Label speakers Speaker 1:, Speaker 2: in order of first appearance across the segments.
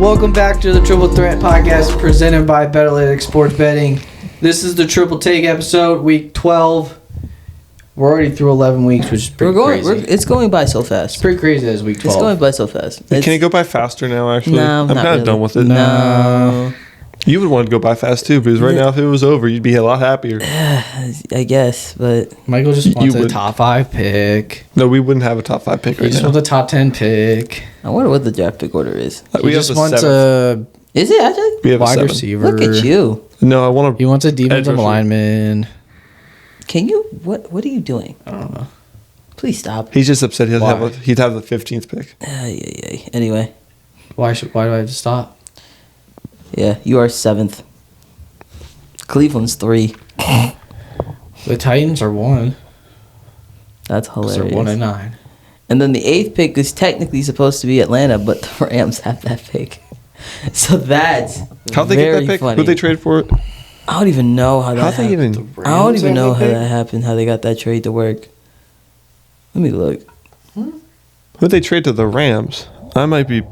Speaker 1: Welcome back to the Triple Threat Podcast presented by Betalytics Sports Betting. This is the Triple Take episode, week 12. We're already through 11 weeks, which is pretty crazy.
Speaker 2: It's going by so fast.
Speaker 1: It's pretty crazy as week 12.
Speaker 2: It's going by so fast.
Speaker 3: Can it go by faster now, actually?
Speaker 2: No,
Speaker 3: I'm kind of done with it.
Speaker 2: No.
Speaker 3: You would want to go by fast, too, because right now, if it was over, you'd be a lot happier.
Speaker 2: I guess, but...
Speaker 1: Michael just wants a top 5 pick.
Speaker 3: No, we wouldn't have a top 5 pick right now.
Speaker 1: He just wants a top 10 pick.
Speaker 2: I wonder what the draft pick order is.
Speaker 1: He just wants a...
Speaker 2: Is it, actually?
Speaker 3: We have
Speaker 1: wide
Speaker 3: a
Speaker 1: receiver.
Speaker 2: Look at you.
Speaker 3: No, I want to...
Speaker 1: He wants a defensive lineman.
Speaker 2: Can you... What are you doing?
Speaker 1: I don't know.
Speaker 2: Please stop.
Speaker 3: He's just upset he'd have the 15th pick.
Speaker 2: Anyway.
Speaker 1: Why do I have to stop?
Speaker 2: Yeah, you are 7th. Cleveland's 3.
Speaker 1: The Titans are 1.
Speaker 2: That's hilarious.
Speaker 1: They're 1-9.
Speaker 2: And then the 8th pick is technically supposed to be Atlanta, but the Rams have that pick. So that's
Speaker 3: How'd they get that pick?
Speaker 2: funny.
Speaker 3: Who'd they trade for it?
Speaker 2: I don't even know how that happened. I don't even know how that happened, how they got that trade to work. Let me look.
Speaker 3: Who'd they trade to the Rams? I might be...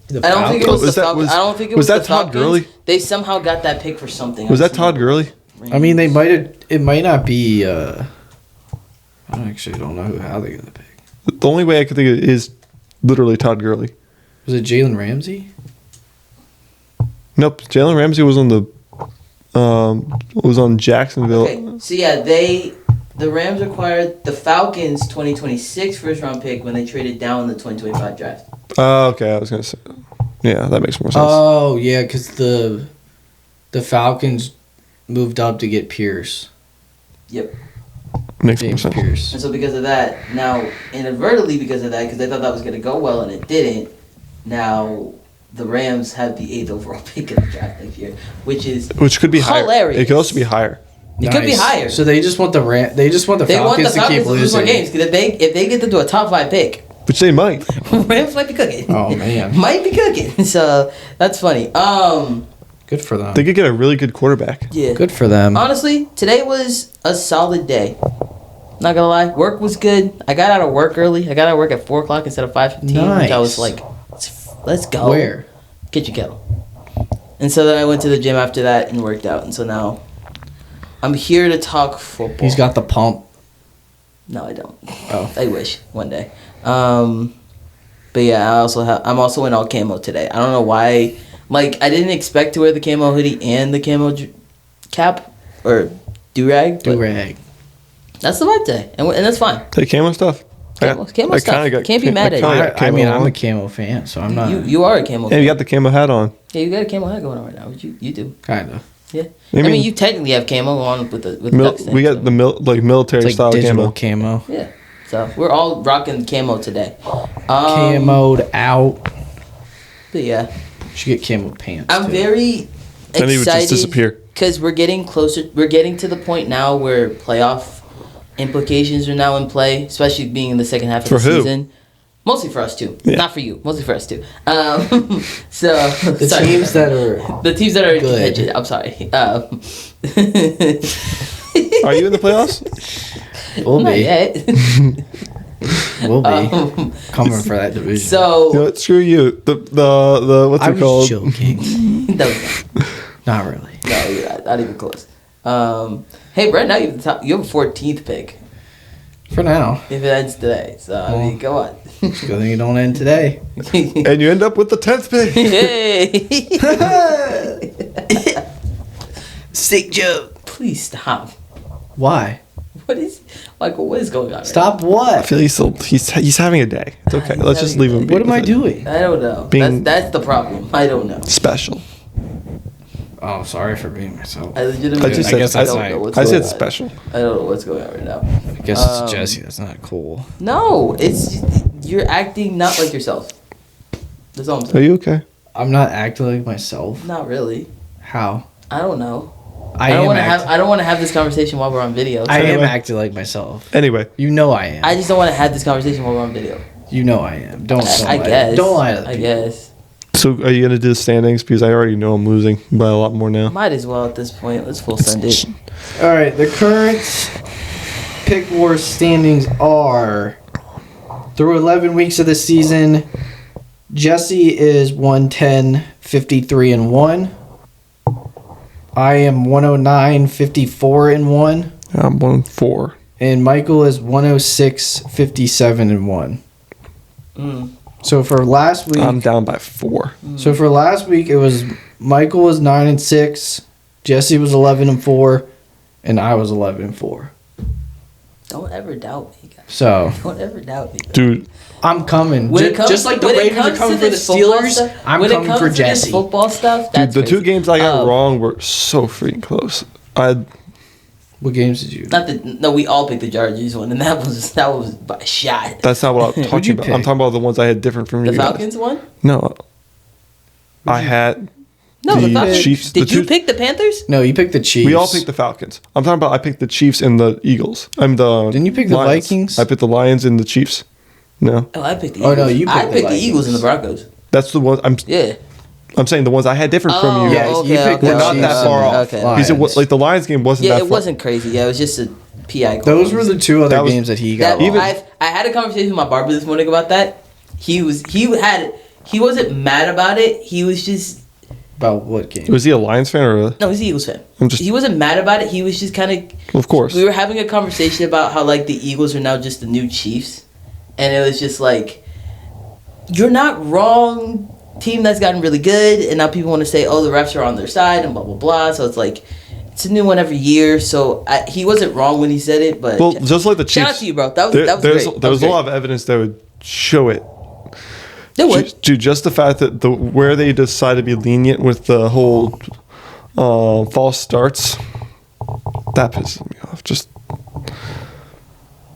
Speaker 2: I don't think it was the Falcons. I don't think it was
Speaker 3: that
Speaker 2: the
Speaker 3: Todd
Speaker 2: Falcons.
Speaker 3: Gurley?
Speaker 2: They somehow got that pick for something.
Speaker 3: Was that Todd Gurley?
Speaker 1: I mean, they might have... It might not be... I actually don't know how they got the pick.
Speaker 3: The only way I could think of it is literally Todd Gurley.
Speaker 1: Was it Jalen Ramsey?
Speaker 3: Nope. Jalen Ramsey was on on Jacksonville.
Speaker 2: Okay, so yeah, the Rams acquired the Falcons' 2026 first-round pick when they traded down the 2025 draft.
Speaker 3: Okay, I was gonna say, yeah, that makes more sense.
Speaker 1: Oh yeah, because the Falcons moved up to get Pierce.
Speaker 2: Yep.
Speaker 3: Makes more
Speaker 1: James
Speaker 3: sense.
Speaker 1: Pierce.
Speaker 2: And so because of that, now inadvertently because of that, because they thought that was going to go well and it didn't, now the Rams have the 8th overall pick in the draft next year, which
Speaker 3: could be higher.
Speaker 2: hilarious.
Speaker 3: It could also be higher.
Speaker 2: It could be higher.
Speaker 1: So they just want the Falcons to keep
Speaker 2: to lose more
Speaker 1: losing
Speaker 2: games because if they get into a top 5 pick,
Speaker 3: Which they might.
Speaker 2: Rams might be cooking.
Speaker 1: Oh man,
Speaker 2: might be cooking. So that's funny.
Speaker 1: Good for them.
Speaker 3: They could get a really good quarterback.
Speaker 2: Yeah.
Speaker 1: Good for them.
Speaker 2: Honestly, today was a solid day. Not gonna lie, work was good. I got out of work early. I got out of work at 4 o'clock instead of 5:15, which I was like, let's go.
Speaker 1: Where?
Speaker 2: Kitchen Kettle. And so then I went to the gym after that and worked out. And so now I'm here to talk football.
Speaker 1: He's got the pump.
Speaker 2: No, I don't.
Speaker 1: Oh.
Speaker 2: I wish one day. But yeah, I'm also in all camo today. I don't know why. Like, I didn't expect to wear the camo hoodie and the camo cap or do-rag.
Speaker 1: Do-rag.
Speaker 2: That's the vibe today, and that's fine.
Speaker 3: The camo stuff.
Speaker 2: Camo stuff. Can't be mad at you.
Speaker 1: I mean, I'm a camo fan, so I'm not.
Speaker 2: You are a camo fan.
Speaker 3: Yeah, you got the camo hat on.
Speaker 2: Yeah, you got a camo hat going on right now. You do.
Speaker 1: Kind of.
Speaker 2: Yeah.
Speaker 3: I
Speaker 2: I mean,
Speaker 3: mean,
Speaker 2: you technically have camo on with the duck stand,
Speaker 3: we got
Speaker 2: so.
Speaker 3: the military
Speaker 1: It's
Speaker 3: style
Speaker 1: like digital
Speaker 3: camo.
Speaker 1: camo.
Speaker 2: Yeah. So we're all rocking camo today.
Speaker 1: Camoed out.
Speaker 2: But yeah.
Speaker 1: Should get camo pants.
Speaker 2: I'm
Speaker 1: too.
Speaker 2: very
Speaker 3: And he would just disappear.
Speaker 2: excited because we're getting closer. We're getting to the point now where playoff implications are now in play, especially being in the second half of the season. Mostly for us too, not for you. Mostly for us too. So
Speaker 1: the teams that are good.
Speaker 2: contention. I'm sorry.
Speaker 3: Are you in the playoffs?
Speaker 1: We'll
Speaker 2: Not
Speaker 1: be.
Speaker 2: yet.
Speaker 1: We'll be coming for that division.
Speaker 2: So
Speaker 3: You know what? Screw you. The what's
Speaker 1: I
Speaker 3: it
Speaker 1: was
Speaker 3: called?
Speaker 1: joking. Not really.
Speaker 2: No, you're not even close. Hey, Brett, now you have a 14th pick.
Speaker 1: For now.
Speaker 2: If it ends today, so I mean, go on.
Speaker 1: Good thing it don't end today.
Speaker 3: And you end up with the 10th pick.
Speaker 2: Hey.
Speaker 1: Sick joke.
Speaker 2: Please stop.
Speaker 1: Why?
Speaker 2: What is Michael? What is going on?
Speaker 1: Stop
Speaker 3: I
Speaker 1: what?
Speaker 3: feel he's having a day. It's okay.
Speaker 2: He's
Speaker 3: Let's just
Speaker 2: having
Speaker 3: leave
Speaker 2: a
Speaker 3: him.
Speaker 2: day.
Speaker 3: be
Speaker 1: What am I
Speaker 3: with it.
Speaker 1: doing?
Speaker 2: I don't know.
Speaker 3: Being-
Speaker 2: That's the problem. I don't know.
Speaker 3: Special.
Speaker 1: Oh, sorry for being myself.
Speaker 2: I legitimately
Speaker 3: I just
Speaker 1: I guess
Speaker 3: said,
Speaker 1: that's
Speaker 2: don't
Speaker 1: not-
Speaker 2: know what's
Speaker 3: I
Speaker 2: going
Speaker 3: said
Speaker 2: on.
Speaker 3: special.
Speaker 2: I don't know what's going on right now.
Speaker 1: I guess it's Jesse. That's not cool.
Speaker 2: No, it's you're acting not like yourself. That's all I'm
Speaker 3: Are
Speaker 2: saying.
Speaker 3: you okay?
Speaker 1: I'm not acting like myself.
Speaker 2: Not really.
Speaker 1: How?
Speaker 2: I don't know.
Speaker 1: I
Speaker 2: don't want to
Speaker 1: am
Speaker 2: have. I don't want to have this conversation while we're on video.
Speaker 1: I am
Speaker 3: Anyway.
Speaker 1: acting like myself.
Speaker 3: Anyway,
Speaker 1: You know I am.
Speaker 2: I just don't want to have this conversation while we're on video.
Speaker 1: You know I am. Don't
Speaker 2: I
Speaker 1: lie.
Speaker 2: guess.
Speaker 1: Don't lie to the
Speaker 2: I
Speaker 1: people.
Speaker 2: guess.
Speaker 3: so are you gonna do the standings? Because I already know I'm losing by a lot more now.
Speaker 2: Might as well at this point. Let's full send it.
Speaker 1: All right, the current pick war standings are through 11 weeks of the season. Jesse is 110, 53 and 1. I am 109, 54 and 1.
Speaker 3: I'm 1-4.
Speaker 1: And Michael is 106, 57 and 1. So for last week,
Speaker 3: I'm down by 4.
Speaker 1: So for last week, it was Michael was 9 and 6, Jesse was 11 and 4, and I was 11 and 4.
Speaker 2: Don't ever doubt me, guys.
Speaker 1: So
Speaker 2: Don't ever doubt me.
Speaker 3: Dude,
Speaker 1: I'm coming. Just like the
Speaker 2: when it
Speaker 1: Ravens are
Speaker 2: comes
Speaker 1: coming
Speaker 2: to
Speaker 1: for the
Speaker 2: this football
Speaker 1: Steelers,
Speaker 2: stuff-
Speaker 1: I'm
Speaker 2: when it
Speaker 1: coming
Speaker 2: comes
Speaker 1: for
Speaker 2: to this
Speaker 1: Jesse.
Speaker 2: football stuff, that's
Speaker 3: the two
Speaker 2: crazy.
Speaker 3: games I got wrong were so freaking close.
Speaker 1: What games did you?
Speaker 2: No, we all picked the Chargers one, and that was by a shot.
Speaker 3: That's not what I'm
Speaker 1: you
Speaker 3: talking about. I'm
Speaker 1: pick?
Speaker 3: talking about the ones I had different from
Speaker 2: The
Speaker 3: you guys.
Speaker 2: Falcons one?
Speaker 3: No. I had
Speaker 2: No, the Falcons.
Speaker 3: Chiefs.
Speaker 2: Did
Speaker 3: the
Speaker 2: you
Speaker 3: two-
Speaker 2: pick the Panthers?
Speaker 1: No, you picked the Chiefs.
Speaker 3: We all picked the Falcons. I'm talking about I picked the Chiefs and the Eagles.
Speaker 1: Didn't you pick the
Speaker 3: Lions.
Speaker 1: Vikings?
Speaker 3: I picked the Lions and the Chiefs. No.
Speaker 2: Oh, I picked the
Speaker 1: Oh,
Speaker 2: Eagles.
Speaker 1: no, you
Speaker 2: I
Speaker 1: picked the
Speaker 2: picked the Eagles and the
Speaker 1: Vikings.
Speaker 2: Broncos.
Speaker 3: That's the one
Speaker 2: Yeah.
Speaker 3: I'm saying the ones I had different from you
Speaker 1: Yeah,
Speaker 3: guys.
Speaker 1: you picked
Speaker 3: We're
Speaker 1: the
Speaker 3: not
Speaker 1: Chiefs
Speaker 3: that
Speaker 1: and
Speaker 3: far
Speaker 1: the
Speaker 3: off.
Speaker 2: Okay.
Speaker 3: Because it was,
Speaker 1: Lions.
Speaker 3: like the Lions game wasn't
Speaker 2: Yeah,
Speaker 3: that
Speaker 2: it
Speaker 3: far.
Speaker 2: wasn't crazy. Yeah, it was just a PI.
Speaker 1: Those were the two other
Speaker 3: That was-
Speaker 1: games that he got.
Speaker 2: That,
Speaker 1: wrong.
Speaker 2: I had a conversation with my barber this morning about that. He wasn't mad about it. He was just
Speaker 1: About what game?
Speaker 3: Was he a Lions fan or a?
Speaker 2: no, he's an Eagles fan.
Speaker 3: I'm just-
Speaker 2: He wasn't mad about it. He was just kind of.
Speaker 3: Of course.
Speaker 2: We were having a conversation about how like the Eagles are now just the new Chiefs, and it was just like, you're not wrong. Team that's gotten really good, and now people want to say, oh, the refs are on their side and blah blah blah. So it's like, it's a new one every year. So he wasn't wrong when he said it, but
Speaker 3: Well, just like the Chiefs.
Speaker 2: shout out to you, bro. That was
Speaker 3: There
Speaker 2: great.
Speaker 3: was
Speaker 2: That was
Speaker 3: a
Speaker 2: great.
Speaker 3: lot of evidence that would show it.
Speaker 2: There was.
Speaker 3: Dude, just the fact that where they decide to be lenient with the whole false starts, that pisses me off. Just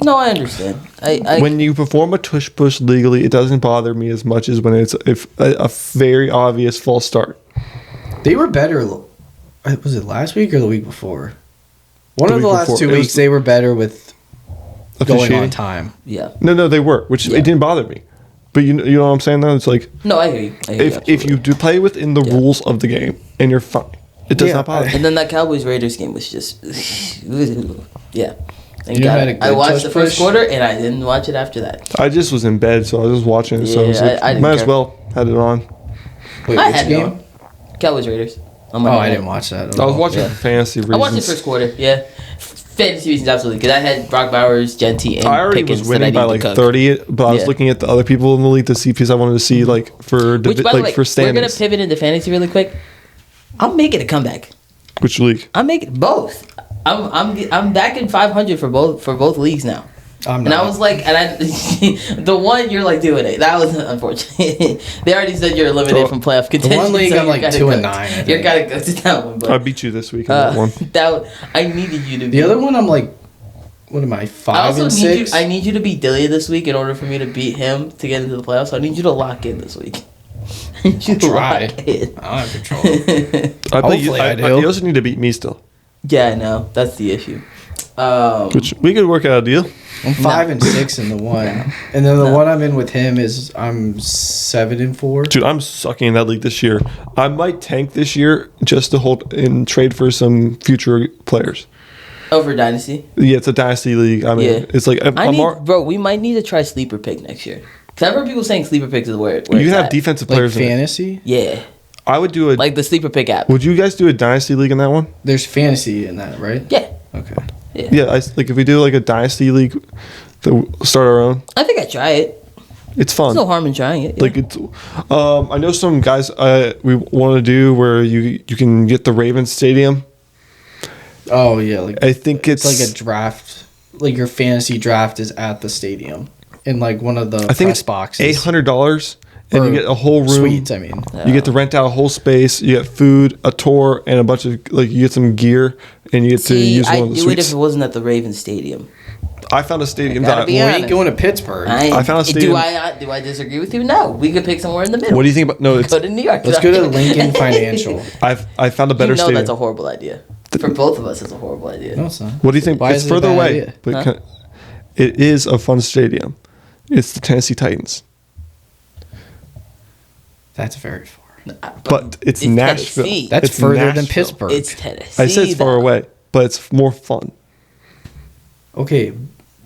Speaker 2: No, I understand. I
Speaker 3: when you perform a tush push legally, it doesn't bother me as much as when it's a very obvious false start.
Speaker 1: They were better. Was it last week or the week before? One
Speaker 3: The
Speaker 1: of the
Speaker 3: week
Speaker 1: last
Speaker 3: before.
Speaker 1: 2
Speaker 3: It was-
Speaker 1: weeks, they were better with going
Speaker 3: Officiating.
Speaker 1: on time.
Speaker 2: yeah.
Speaker 3: No, they were, which
Speaker 2: Yeah.
Speaker 3: it didn't bother me. But you know what I'm saying though? It's like
Speaker 2: No, I hear you. I hear
Speaker 3: if you do play within the rules of the game and you're fine, it does
Speaker 1: Yeah,
Speaker 3: not bother.
Speaker 2: And then that Cowboys Raiders game was just, yeah. Thank
Speaker 1: You
Speaker 2: God.
Speaker 1: had a good
Speaker 2: I watched
Speaker 1: touch
Speaker 2: the first
Speaker 1: push?
Speaker 2: quarter and I didn't watch it after that.
Speaker 3: I just was in bed, so I was just watching it. So I was
Speaker 2: Yeah,
Speaker 3: like,
Speaker 2: I didn't
Speaker 3: might as
Speaker 2: care.
Speaker 3: well had it on.
Speaker 1: Wait,
Speaker 2: I
Speaker 1: which
Speaker 2: had
Speaker 1: game?
Speaker 2: no. Cowboys Raiders. On
Speaker 1: Oh,
Speaker 2: Monday
Speaker 1: I
Speaker 2: night.
Speaker 1: didn't watch that. At
Speaker 3: I was
Speaker 1: all.
Speaker 3: watching
Speaker 2: Yeah.
Speaker 3: for fantasy reasons.
Speaker 2: I watched the first quarter. Yeah, fantasy reasons absolutely because I had Brock Bowers, Genty, and
Speaker 3: I already
Speaker 2: Pickens
Speaker 3: was
Speaker 2: that I
Speaker 3: winning by
Speaker 2: needed
Speaker 3: like
Speaker 2: to cook.
Speaker 3: 30, but I was
Speaker 2: Yeah.
Speaker 3: looking at the other people in the league to see because I wanted to see like for
Speaker 2: Which, by the way,
Speaker 3: for
Speaker 2: we're
Speaker 3: standings.
Speaker 2: gonna pivot into fantasy really quick. I'm making a comeback.
Speaker 3: Which league?
Speaker 2: I'm making both. I'm back in 500 for both leagues now.
Speaker 1: I'm
Speaker 2: And
Speaker 1: not.
Speaker 2: I was like, the one you're like doing it. That was unfortunate. They already said you're eliminated
Speaker 3: Oh,
Speaker 2: from playoff contention.
Speaker 1: one league
Speaker 2: so
Speaker 1: I'm
Speaker 2: you
Speaker 1: like
Speaker 2: gotta
Speaker 1: 2
Speaker 2: go.
Speaker 1: and 9, I
Speaker 2: You
Speaker 1: think.
Speaker 2: gotta go to that one.
Speaker 3: I
Speaker 2: But
Speaker 3: beat you this week in that one.
Speaker 2: I needed you to.
Speaker 1: The other one, I'm like, what am I,
Speaker 2: I
Speaker 1: 5
Speaker 2: also
Speaker 1: and
Speaker 2: need
Speaker 1: 6?
Speaker 2: you. I need you to beat Dillia this week in order for me to beat him to get into the playoffs. So I need you to lock in this week. I need you to
Speaker 1: Try.
Speaker 2: lock in.
Speaker 1: I don't have control.
Speaker 3: I bet you,
Speaker 1: Hopefully I do.
Speaker 3: you also need to beat me still.
Speaker 2: Yeah, I know. That's the issue.
Speaker 3: Which we could work out a deal.
Speaker 1: I'm 5 and 6 in the one, and then the one I'm in with him is I'm 7 and 4.
Speaker 3: Dude, I'm sucking in that league this year. I might tank this year just to hold and trade for some future players.
Speaker 2: Over Dynasty.
Speaker 3: Yeah, it's a dynasty league. I mean,
Speaker 2: Yeah.
Speaker 3: it's like
Speaker 2: Bro, we might need to try sleeper pick next year. Cause I've heard people saying sleeper picks is where
Speaker 3: you
Speaker 2: it's
Speaker 3: can have
Speaker 2: at.
Speaker 3: defensive
Speaker 1: Like
Speaker 3: players. in it.
Speaker 1: fantasy,
Speaker 2: Yeah,
Speaker 3: I would do a.
Speaker 2: like the sleeper pick app.
Speaker 3: Would you guys do a dynasty league in that one?
Speaker 1: there's fantasy in that, right?
Speaker 2: Yeah,
Speaker 1: Okay.
Speaker 3: Yeah, like if we do like a dynasty league, to start our own.
Speaker 2: I think I try it.
Speaker 3: It's fun.
Speaker 2: There's no harm in trying it. Yeah.
Speaker 3: Like it's, I know some guys we want to do where you can get the Ravens Stadium.
Speaker 1: Oh yeah, like
Speaker 3: I think
Speaker 1: it's like a draft. Like your fantasy draft is at the stadium in like one of the
Speaker 3: I think
Speaker 1: press
Speaker 3: it's
Speaker 1: boxes.
Speaker 3: $800, and
Speaker 1: Or
Speaker 3: you get a whole room.
Speaker 1: Suites, I mean.
Speaker 3: You get to rent out a whole space. You get food, a tour, and a bunch of like you get some gear, and you get to
Speaker 2: See,
Speaker 3: use one
Speaker 2: I'd
Speaker 3: of the
Speaker 2: do it if
Speaker 3: suites.
Speaker 2: it wasn't at the Ravens Stadium.
Speaker 3: I found a stadium.
Speaker 2: Gotta
Speaker 3: That,
Speaker 2: be
Speaker 1: We
Speaker 2: honest.
Speaker 1: ain't going to Pittsburgh.
Speaker 3: I found a stadium.
Speaker 2: Do I disagree with you? No, we could pick somewhere in the middle.
Speaker 3: What do you think about? No, it's
Speaker 2: Go to New York.
Speaker 1: Let's go to Lincoln Financial.
Speaker 3: I found a better
Speaker 2: You know
Speaker 3: stadium.
Speaker 2: that's a horrible idea. For both of us, it's a horrible idea.
Speaker 1: No, it's not.
Speaker 3: What do you think?
Speaker 1: Why
Speaker 3: It's
Speaker 1: is it a
Speaker 3: further
Speaker 1: bad
Speaker 3: away,
Speaker 1: idea?
Speaker 3: but
Speaker 2: Huh?
Speaker 3: it is a fun stadium. It's the Tennessee Titans,
Speaker 1: That's very far.
Speaker 3: but it's Nashville.
Speaker 2: Tennessee.
Speaker 1: That's
Speaker 3: It's
Speaker 1: further than
Speaker 3: Nashville.
Speaker 1: Pittsburgh.
Speaker 2: It's Tennessee.
Speaker 3: I said it's far
Speaker 2: though.
Speaker 3: away, but it's more fun.
Speaker 1: Okay,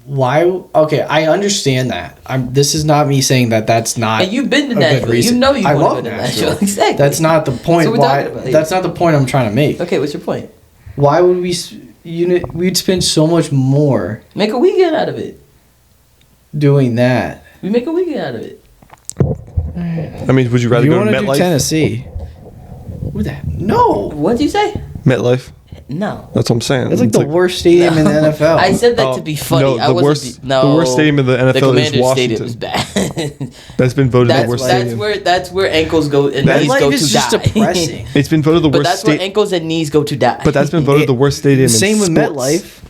Speaker 1: Why? Okay, I understand that. This is not me saying that that's not.
Speaker 2: And you've been to
Speaker 1: a good
Speaker 2: Nashville.
Speaker 1: reason.
Speaker 2: You know you
Speaker 1: I
Speaker 2: want
Speaker 1: love
Speaker 2: to go to
Speaker 1: Nashville.
Speaker 2: Nashville. Exactly.
Speaker 1: That's not the point.
Speaker 2: So we're
Speaker 1: Why?
Speaker 2: talking about it.
Speaker 1: That's not the point I'm trying to make.
Speaker 2: Okay, what's your point?
Speaker 1: Why would we'd spend so much more
Speaker 2: Make a weekend out of it.
Speaker 1: doing that?
Speaker 2: We make a weekend out of it.
Speaker 3: I mean, would you rather
Speaker 1: You
Speaker 3: go to
Speaker 1: want to do
Speaker 3: MetLife?
Speaker 1: Tennessee? What the? No,
Speaker 2: What'd you say?
Speaker 3: MetLife.
Speaker 2: No.
Speaker 3: That's what I'm saying.
Speaker 1: that's like the worst stadium in the NFL.
Speaker 2: I said that to be funny.
Speaker 3: No,
Speaker 2: I
Speaker 3: the
Speaker 2: wasn't.
Speaker 3: worst. The worst stadium in the NFL
Speaker 2: the
Speaker 3: is
Speaker 2: Commanders
Speaker 3: Washington.
Speaker 2: Stadium is bad.
Speaker 3: That's been voted the worst stadium.
Speaker 2: That's where ankles go and
Speaker 3: That
Speaker 2: knees
Speaker 1: MetLife
Speaker 2: go to
Speaker 1: is just
Speaker 2: die.
Speaker 1: depressing.
Speaker 3: It's been voted the
Speaker 2: But
Speaker 3: worst
Speaker 2: that's where
Speaker 3: stadium.
Speaker 2: ankles and knees go to die.
Speaker 3: But that's been voted the worst stadium.
Speaker 1: Same
Speaker 3: in
Speaker 1: with
Speaker 3: sports.
Speaker 1: MetLife.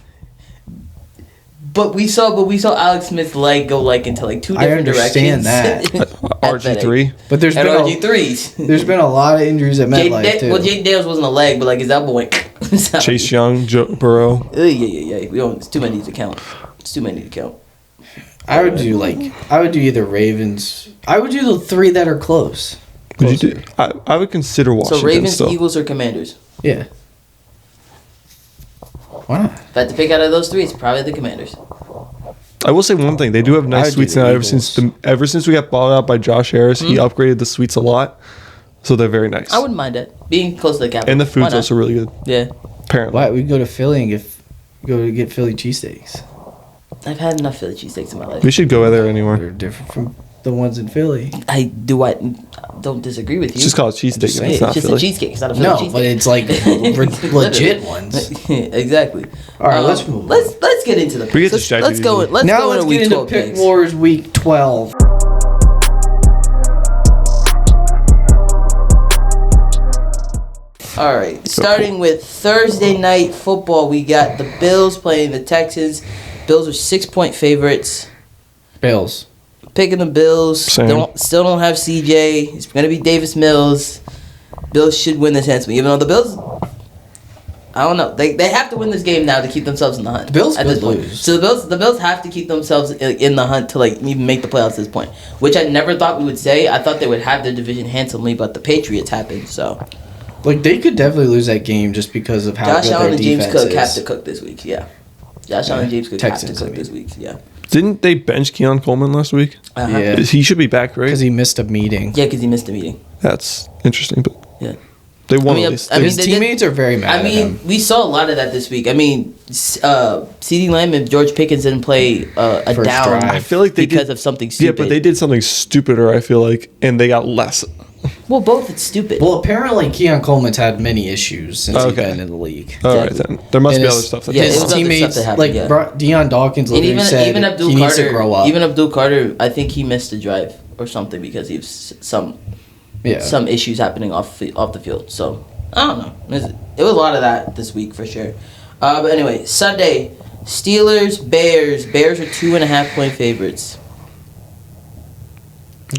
Speaker 2: But we saw Alex Smith's leg go like into like two
Speaker 1: I
Speaker 2: different
Speaker 1: understand
Speaker 2: directions.
Speaker 3: RG3.
Speaker 1: But there's
Speaker 2: And
Speaker 1: been
Speaker 2: RG3s.
Speaker 1: there's been a lot of injuries at MetLife too.
Speaker 2: Well, Jake Daniels wasn't a leg, but like his elbow went. So-
Speaker 3: Chase Young, Joe Burrow.
Speaker 2: Yeah. We don't. It's too many to count.
Speaker 1: I would do either Ravens. I would do the three that are close.
Speaker 3: Would you do? I would consider Washington.
Speaker 2: So Ravens,
Speaker 3: still.
Speaker 2: Eagles, or Commanders.
Speaker 1: Yeah. Why not?
Speaker 2: If I had to pick out of those three, it's probably the Commanders.
Speaker 3: I will say one thing: they do have
Speaker 1: I
Speaker 3: nice
Speaker 1: would do
Speaker 3: suites
Speaker 1: the
Speaker 3: now.
Speaker 1: Eagles.
Speaker 3: Ever since we got bought out by Josh Harris, he upgraded the suites a lot, so they're very nice.
Speaker 2: I wouldn't mind that. Being close to the capital.
Speaker 3: And the
Speaker 2: Why
Speaker 3: food's
Speaker 2: not?
Speaker 3: also really good.
Speaker 2: Yeah.
Speaker 3: Apparently,
Speaker 1: Why we go to Philly and get Philly cheesesteaks?
Speaker 2: I've had enough Philly cheesesteaks in my life.
Speaker 3: we should go there anymore.
Speaker 1: They're different from the ones in Philly.
Speaker 2: I don't disagree with you.
Speaker 3: It's just called cheesesteak.
Speaker 1: just
Speaker 3: and
Speaker 1: saying,
Speaker 3: It's not
Speaker 2: It's just
Speaker 3: Philly.
Speaker 2: a cheesecake. It's not a Philly
Speaker 1: No,
Speaker 2: cheesesteak.
Speaker 1: but it's like legit ones.
Speaker 2: Exactly.
Speaker 1: All right, let's move on.
Speaker 2: Let's get into the
Speaker 3: We get
Speaker 2: picks.
Speaker 3: distracted
Speaker 2: Let's go.
Speaker 3: easily.
Speaker 2: Let's
Speaker 1: Now
Speaker 2: go
Speaker 1: let's
Speaker 2: into
Speaker 1: get
Speaker 2: week
Speaker 1: into
Speaker 2: 12
Speaker 1: Pick
Speaker 2: picks.
Speaker 1: Wars Week 12.
Speaker 2: All right. Starting with Thursday night football, we got the Bills playing the Texans. Bills are 6-point favorites.
Speaker 1: Bills.
Speaker 2: Picking the Bills.
Speaker 3: Same.
Speaker 2: Still don't have CJ. It's gonna be Davis Mills. Bills should win this handsomely, even though the Bills. I don't know. They have to win this game now to keep themselves in the hunt.
Speaker 1: The Bills
Speaker 2: at this
Speaker 1: could
Speaker 2: point.
Speaker 1: lose.
Speaker 2: So the Bills have to keep themselves in the hunt to like even make the playoffs at this point, which I never thought we would say. I thought they would have their division handsomely, but the Patriots happened. So
Speaker 1: Like they could definitely lose that game just because of how
Speaker 2: Josh
Speaker 1: good
Speaker 2: Allen
Speaker 1: their
Speaker 2: and James
Speaker 1: defense
Speaker 2: Cook
Speaker 1: is.
Speaker 2: have to cook this week. Yeah, Josh Allen and James Cook
Speaker 1: Texans,
Speaker 2: have to
Speaker 1: I
Speaker 2: cook
Speaker 1: mean.
Speaker 2: this week. Yeah.
Speaker 3: Didn't they bench Keon Coleman last week?
Speaker 2: Uh-huh.
Speaker 1: Yeah.
Speaker 3: He should be back, right?
Speaker 1: Because he missed a meeting.
Speaker 2: Yeah, because he missed a meeting.
Speaker 3: That's interesting, but
Speaker 2: Yeah.
Speaker 3: they won
Speaker 2: I mean,
Speaker 3: at least.
Speaker 2: I mean,
Speaker 1: His
Speaker 2: they did-
Speaker 1: teammates are very mad
Speaker 2: I
Speaker 1: at
Speaker 2: mean,
Speaker 1: him.
Speaker 2: we saw a lot of that this week. I mean, CeeDee Lamb and George Pickens didn't play a
Speaker 1: First
Speaker 2: down
Speaker 1: drive.
Speaker 3: I feel like they
Speaker 2: because
Speaker 3: did,
Speaker 2: of something
Speaker 3: Yeah,
Speaker 2: stupid.
Speaker 3: but they did something stupider, I feel like, and they got less.
Speaker 2: Well, both it's stupid.
Speaker 1: Well, apparently Keon Coleman's had many issues since he's
Speaker 3: Okay.
Speaker 1: been in the league.
Speaker 3: All right,
Speaker 2: Exactly.
Speaker 3: then. There must
Speaker 1: And
Speaker 3: be
Speaker 1: his-
Speaker 3: other stuff. That
Speaker 2: Yeah,
Speaker 3: they
Speaker 2: it
Speaker 1: His
Speaker 2: was
Speaker 3: want.
Speaker 2: other
Speaker 1: teammates,
Speaker 2: stuff that
Speaker 1: like
Speaker 2: happened,
Speaker 1: Deion Dawkins,
Speaker 2: and
Speaker 1: literally said
Speaker 2: even Abdul
Speaker 1: he needs
Speaker 2: Carter,
Speaker 1: to grow up.
Speaker 2: even Abdul Carter, I think he missed a drive or something because he was some issues happening off the field. So I don't know. It was a lot of that this week for sure. But anyway, Sunday, Steelers, Bears. Bears are 2.5-point favorites.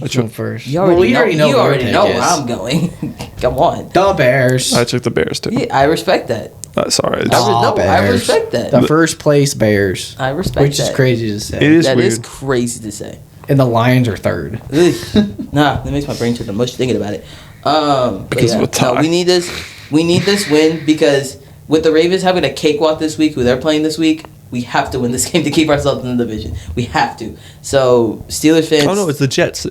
Speaker 1: Which one first?
Speaker 2: You already know. You
Speaker 1: who our
Speaker 2: already
Speaker 1: pick
Speaker 2: know
Speaker 1: is.
Speaker 2: where I'm going. Come on.
Speaker 1: The Bears.
Speaker 3: I took the Bears, too.
Speaker 2: Yeah, I respect that.
Speaker 3: Sorry.
Speaker 1: The
Speaker 2: No, I
Speaker 1: Bears.
Speaker 2: respect that.
Speaker 1: The first place Bears.
Speaker 2: I respect
Speaker 1: Which
Speaker 2: that.
Speaker 1: is crazy to say.
Speaker 3: It is
Speaker 2: That
Speaker 3: weird.
Speaker 2: is crazy to say.
Speaker 1: And the Lions are third.
Speaker 2: Ugh. Nah, that makes my brain turn to mush thinking about it. But
Speaker 3: Because of a tie.
Speaker 2: No, we need this. We need this win because with the Ravens having a cakewalk this week, who they're playing this week, we have to win this game to keep ourselves in the division. We have to. So Steelers fans.
Speaker 3: Oh, no, it's the Jets.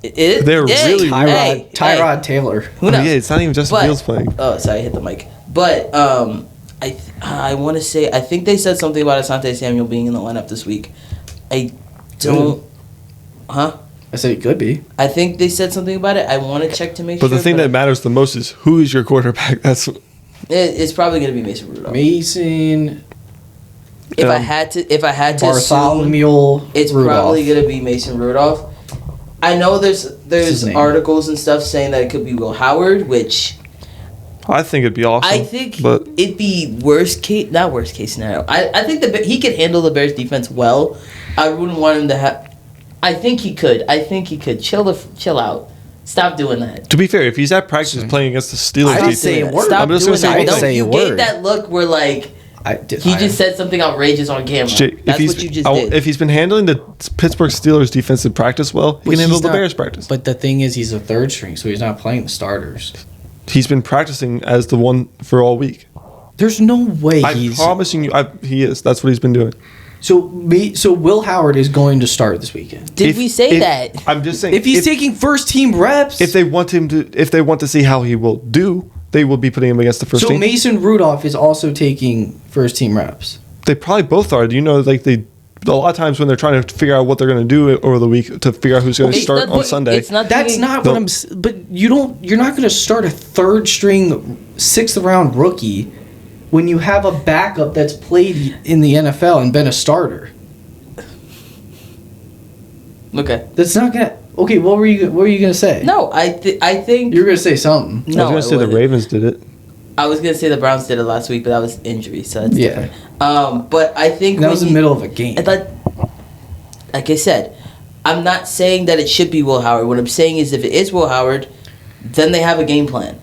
Speaker 2: They're
Speaker 3: really-
Speaker 1: Tyrod Taylor.
Speaker 2: Who knows?
Speaker 3: Yeah, it's not even Justin
Speaker 2: But-
Speaker 3: Fields playing.
Speaker 2: Oh, sorry, I hit the mic. But I want to say I think they said something about Asante Samuel being in the lineup this week. I don't. Huh?
Speaker 1: I said it could be.
Speaker 2: I think they said something about it. I want to check to make
Speaker 3: But
Speaker 2: sure.
Speaker 3: the thing that matters the most is who is your quarterback. That's
Speaker 2: it's probably going to be Mason Rudolph.
Speaker 1: Mason
Speaker 2: If I had to assume,
Speaker 1: Bartholomew
Speaker 2: it's
Speaker 1: Rudolph.
Speaker 2: probably going to be Mason Rudolph. I know
Speaker 1: his
Speaker 2: there's
Speaker 1: name.
Speaker 2: articles and stuff saying that it could be Will Howard, which
Speaker 3: I think it'd be awesome.
Speaker 2: I think
Speaker 3: but
Speaker 2: it'd be not worst case scenario. I think he could handle the Bears defense well. I wouldn't want him to have. I think he could. Chill out. Stop doing that.
Speaker 3: to be fair, if he's at practice playing against the Steelers,
Speaker 1: I didn't
Speaker 3: defense-
Speaker 1: say a word.
Speaker 2: Stop
Speaker 3: I'm just
Speaker 2: doing
Speaker 3: gonna say
Speaker 2: that.
Speaker 3: one thing.
Speaker 2: You
Speaker 1: Say a
Speaker 2: gave
Speaker 1: word.
Speaker 2: that look where like he
Speaker 1: I
Speaker 2: just said something outrageous on camera.
Speaker 3: If
Speaker 2: That's
Speaker 3: he's-
Speaker 2: what you just did.
Speaker 3: If he's been handling the Pittsburgh Steelers defense in practice well, he
Speaker 1: But
Speaker 3: can handle
Speaker 1: he's
Speaker 3: the
Speaker 1: not-
Speaker 3: Bears practice.
Speaker 1: But the thing is, he's a third string, so he's not playing the starters.
Speaker 3: He's been practicing as the one for all week.
Speaker 1: There's no way
Speaker 3: I'm promising you, he is. That's what he's been doing.
Speaker 1: So Will Howard is going to start this weekend.
Speaker 2: Did we say that?
Speaker 3: I'm just saying,
Speaker 1: If he's taking first team reps,
Speaker 3: if they want to see how he will do, they will be putting him against the first team.
Speaker 1: Mason Rudolph is also taking first team reps.
Speaker 3: They probably both are. Do you know, like a lot of times when they're trying to figure out what they're going to do over the week to figure out who's going to start on Sunday.
Speaker 1: That's not what I'm. But you're not going to start a third string, 6th round rookie when you have a backup that's played in the NFL and been a starter.
Speaker 2: Okay.
Speaker 1: That's not gonna. Okay, what were you gonna say?
Speaker 2: No, I think
Speaker 1: You were gonna say something.
Speaker 2: No,
Speaker 3: I was going to say the Ravens did it.
Speaker 2: I was gonna say the Browns did it last week, but that was injury, so that's
Speaker 1: Yeah.
Speaker 2: different. But I think
Speaker 1: That was the middle of a game.
Speaker 2: Like I said, I'm not saying that it should be Will Howard. What I'm saying is, if it is Will Howard, then they have a game plan.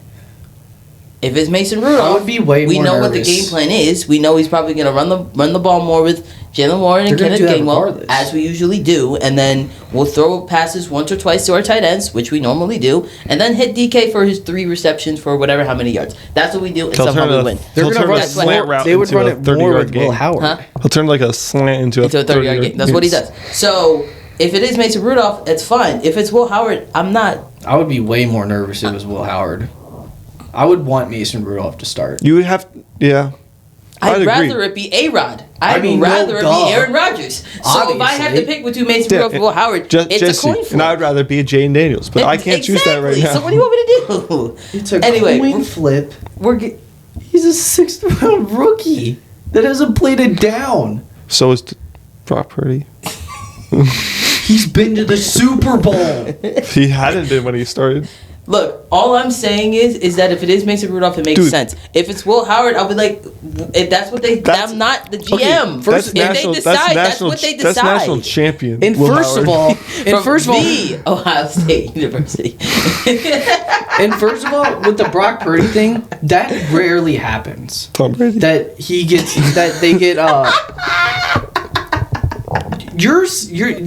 Speaker 2: If it's Mason Rudolph,
Speaker 1: I would be way
Speaker 2: we
Speaker 1: more
Speaker 2: know what the
Speaker 1: nervous.
Speaker 2: game plan is. We know he's probably going to run the ball more with Jalen Warren and
Speaker 1: They're gonna
Speaker 2: Kenneth
Speaker 1: do that
Speaker 2: Gainwell,
Speaker 1: regardless.
Speaker 2: as we usually do, and then we'll throw passes once or twice to our tight ends, which we normally do, and then hit DK for his 3 receptions for whatever how many yards. That's what we do, and somehow we win.
Speaker 1: They're gonna run
Speaker 2: a slant
Speaker 3: route
Speaker 1: They would
Speaker 3: into
Speaker 1: run
Speaker 3: a
Speaker 1: it more
Speaker 3: 30-yard
Speaker 1: with
Speaker 3: game.
Speaker 1: Will Howard.
Speaker 2: Huh?
Speaker 3: He'll turn like a slant into a
Speaker 2: 30-yard game. That's what he does. So if it is Mason Rudolph, it's fine. If it's Will Howard, I'm not.
Speaker 1: I would be way more nervous if it was Will Howard. I would want Mason Rudolph to start.
Speaker 3: You would have, yeah.
Speaker 2: I'd
Speaker 3: agree.
Speaker 2: rather it be A-Rod. I'd
Speaker 1: mean,
Speaker 2: rather
Speaker 1: no,
Speaker 2: it
Speaker 1: duh.
Speaker 2: be Aaron Rodgers. So if I have to
Speaker 1: Obviously.
Speaker 2: pick between Mason
Speaker 3: Yeah,
Speaker 2: Rudolph and Will Howard, it's
Speaker 3: Jesse,
Speaker 2: a coin flip.
Speaker 3: and I'd rather be Jaden Daniels, but I can't choose that right
Speaker 2: Exactly.
Speaker 3: now.
Speaker 2: So what do you want me to do?
Speaker 1: It's a
Speaker 2: Anyway,
Speaker 1: coin flip.
Speaker 2: We're
Speaker 1: He's a 6th round rookie that hasn't played a down.
Speaker 3: So is Brock Purdy.
Speaker 1: He's been to the Super Bowl.
Speaker 3: He hadn't been when he started.
Speaker 2: Look, all I'm saying is that if it is Mason Rudolph, it makes
Speaker 3: Dude.
Speaker 2: sense. If it's Will Howard, I'll be like, if that's what they,
Speaker 3: That's-
Speaker 2: I'm not the GM.
Speaker 3: Okay,
Speaker 1: First,
Speaker 2: if they decide, that's what they decide.
Speaker 3: That's national champion.
Speaker 1: And
Speaker 3: Will
Speaker 1: first of
Speaker 3: Howard.
Speaker 1: all,
Speaker 2: the Ohio State University.
Speaker 1: with the Brock Purdy thing, that rarely happens.
Speaker 3: Tom Brady.
Speaker 1: That they get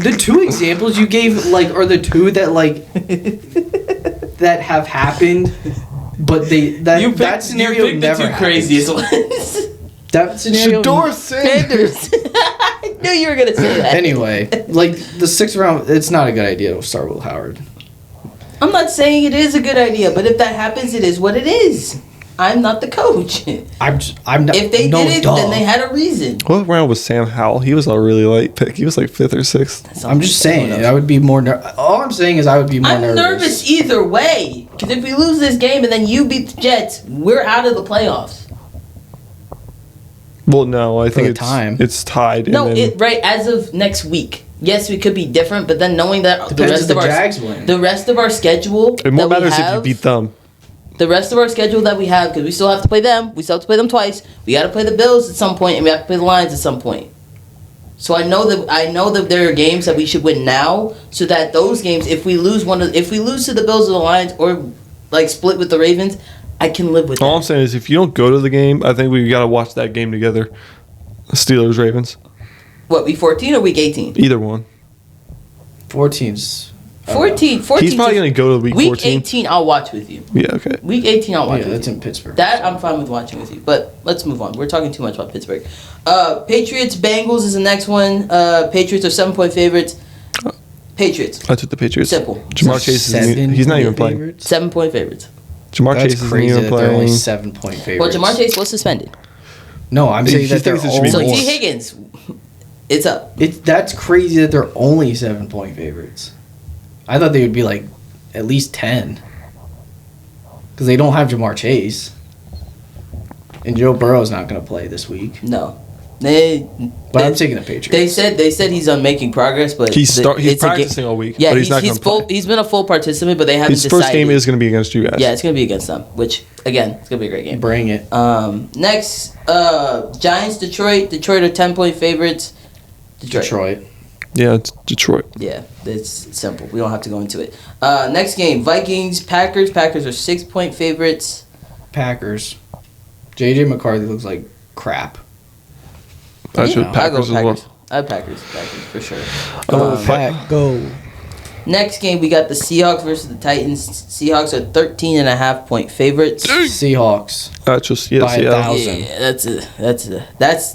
Speaker 1: the 2 examples you gave are the 2 that that have happened, but that scenario never happened.
Speaker 2: craziest ones.
Speaker 1: That scenario.
Speaker 3: Shador Sanders.
Speaker 2: I knew you were gonna say that.
Speaker 1: Anyway, the 6th round, it's not a good idea to start Will Howard.
Speaker 2: I'm not saying it is a good idea, but if that happens, it is what it is. I'm not the coach.
Speaker 1: I'm not.
Speaker 2: If they
Speaker 1: no,
Speaker 2: did it,
Speaker 1: duh.
Speaker 2: then they had a reason.
Speaker 3: What round was Sam Howell? He was a really light pick. He was like 5th or 6th.
Speaker 1: I'm just saying, I would be more. All I'm saying is I would be more
Speaker 2: I'm
Speaker 1: nervous.
Speaker 2: nervous either way. Because if we lose this game and then you beat the Jets, we're out of the playoffs.
Speaker 3: Well, no, I think
Speaker 1: the time.
Speaker 3: it's tied.
Speaker 2: No,
Speaker 3: and then,
Speaker 2: right as of next week. Yes, we could be different, but then knowing that
Speaker 1: Depends if the Jags win.
Speaker 2: the rest of our schedule
Speaker 3: it more
Speaker 2: that we
Speaker 3: matters if you
Speaker 2: have,
Speaker 3: beat them.
Speaker 2: the rest of our schedule that we have, because we still have to play them. We still have to play them twice. We got to play the Bills at some point, and we have to play the Lions at some point. So I know that there are games that we should win now, so that those games, if we lose to the Bills or the Lions, or split with the Ravens, I can live with
Speaker 3: All I'm
Speaker 2: that.
Speaker 3: saying is if you don't go to the game, I think we got to watch that game together. Steelers, Ravens.
Speaker 2: What, week 14 or week 18?
Speaker 3: Either one.
Speaker 1: 14's.
Speaker 2: 14.
Speaker 3: He's probably going to go to week 14.
Speaker 2: 18, I'll watch with you.
Speaker 3: Yeah, okay.
Speaker 2: Week 18, I'll watch
Speaker 1: Yeah,
Speaker 2: with
Speaker 1: that's
Speaker 2: you.
Speaker 1: in Pittsburgh.
Speaker 2: That I'm fine with watching with you. But let's move on. We're talking too much about Pittsburgh. Patriots, Bengals is the next one. Patriots are 7-point favorites. Patriots.
Speaker 3: I took the Patriots.
Speaker 2: Simple.
Speaker 3: Jamar Chase he's not even playing.
Speaker 2: 7-point favorites.
Speaker 3: Jamar
Speaker 1: That's
Speaker 3: Chase isn't
Speaker 1: crazy
Speaker 3: even
Speaker 1: that they're only
Speaker 3: playing.
Speaker 1: 7-point favorites.
Speaker 2: Well, Jamar Chase was suspended.
Speaker 1: No, I'm saying
Speaker 3: He
Speaker 1: that they're
Speaker 3: thinks it should be
Speaker 2: So
Speaker 3: more.
Speaker 2: T. Higgins, it's up.
Speaker 1: That's crazy that they're only 7-point favorites. I thought they would be at least 10. Because they don't have Jamar Chase. And Joe Burrow's not going to play this week.
Speaker 2: No.
Speaker 1: But I'm taking the Patriots.
Speaker 2: They said he's making progress, but
Speaker 3: He's
Speaker 2: it's a
Speaker 3: practicing all week,
Speaker 2: Yeah,
Speaker 3: but he's not going to play.
Speaker 2: He's been a full participant, but they haven't
Speaker 3: His
Speaker 2: decided.
Speaker 3: first game is going to be against you guys.
Speaker 2: Yeah, it's going to be against them, which, again, it's going to be a great game.
Speaker 1: Bring it.
Speaker 2: Next, Giants, Detroit. Detroit are 10-point favorites.
Speaker 1: Detroit.
Speaker 3: Yeah, it's Detroit.
Speaker 2: Yeah, it's simple. We don't have to go into it. Next game, Vikings, Packers. Packers are 6-point favorites.
Speaker 1: Packers. J.J. McCarthy looks like crap.
Speaker 3: I took
Speaker 2: I go
Speaker 3: Packers as
Speaker 2: Packers.
Speaker 3: well.
Speaker 2: I have Packers for sure.
Speaker 1: Go.
Speaker 2: Next game, we got the Seahawks versus the Titans. Seahawks are 13.5-point favorites.
Speaker 1: Seahawks.
Speaker 3: That's just, yeah,
Speaker 1: By
Speaker 3: Seattle.
Speaker 1: 1,000.
Speaker 2: Yeah, that's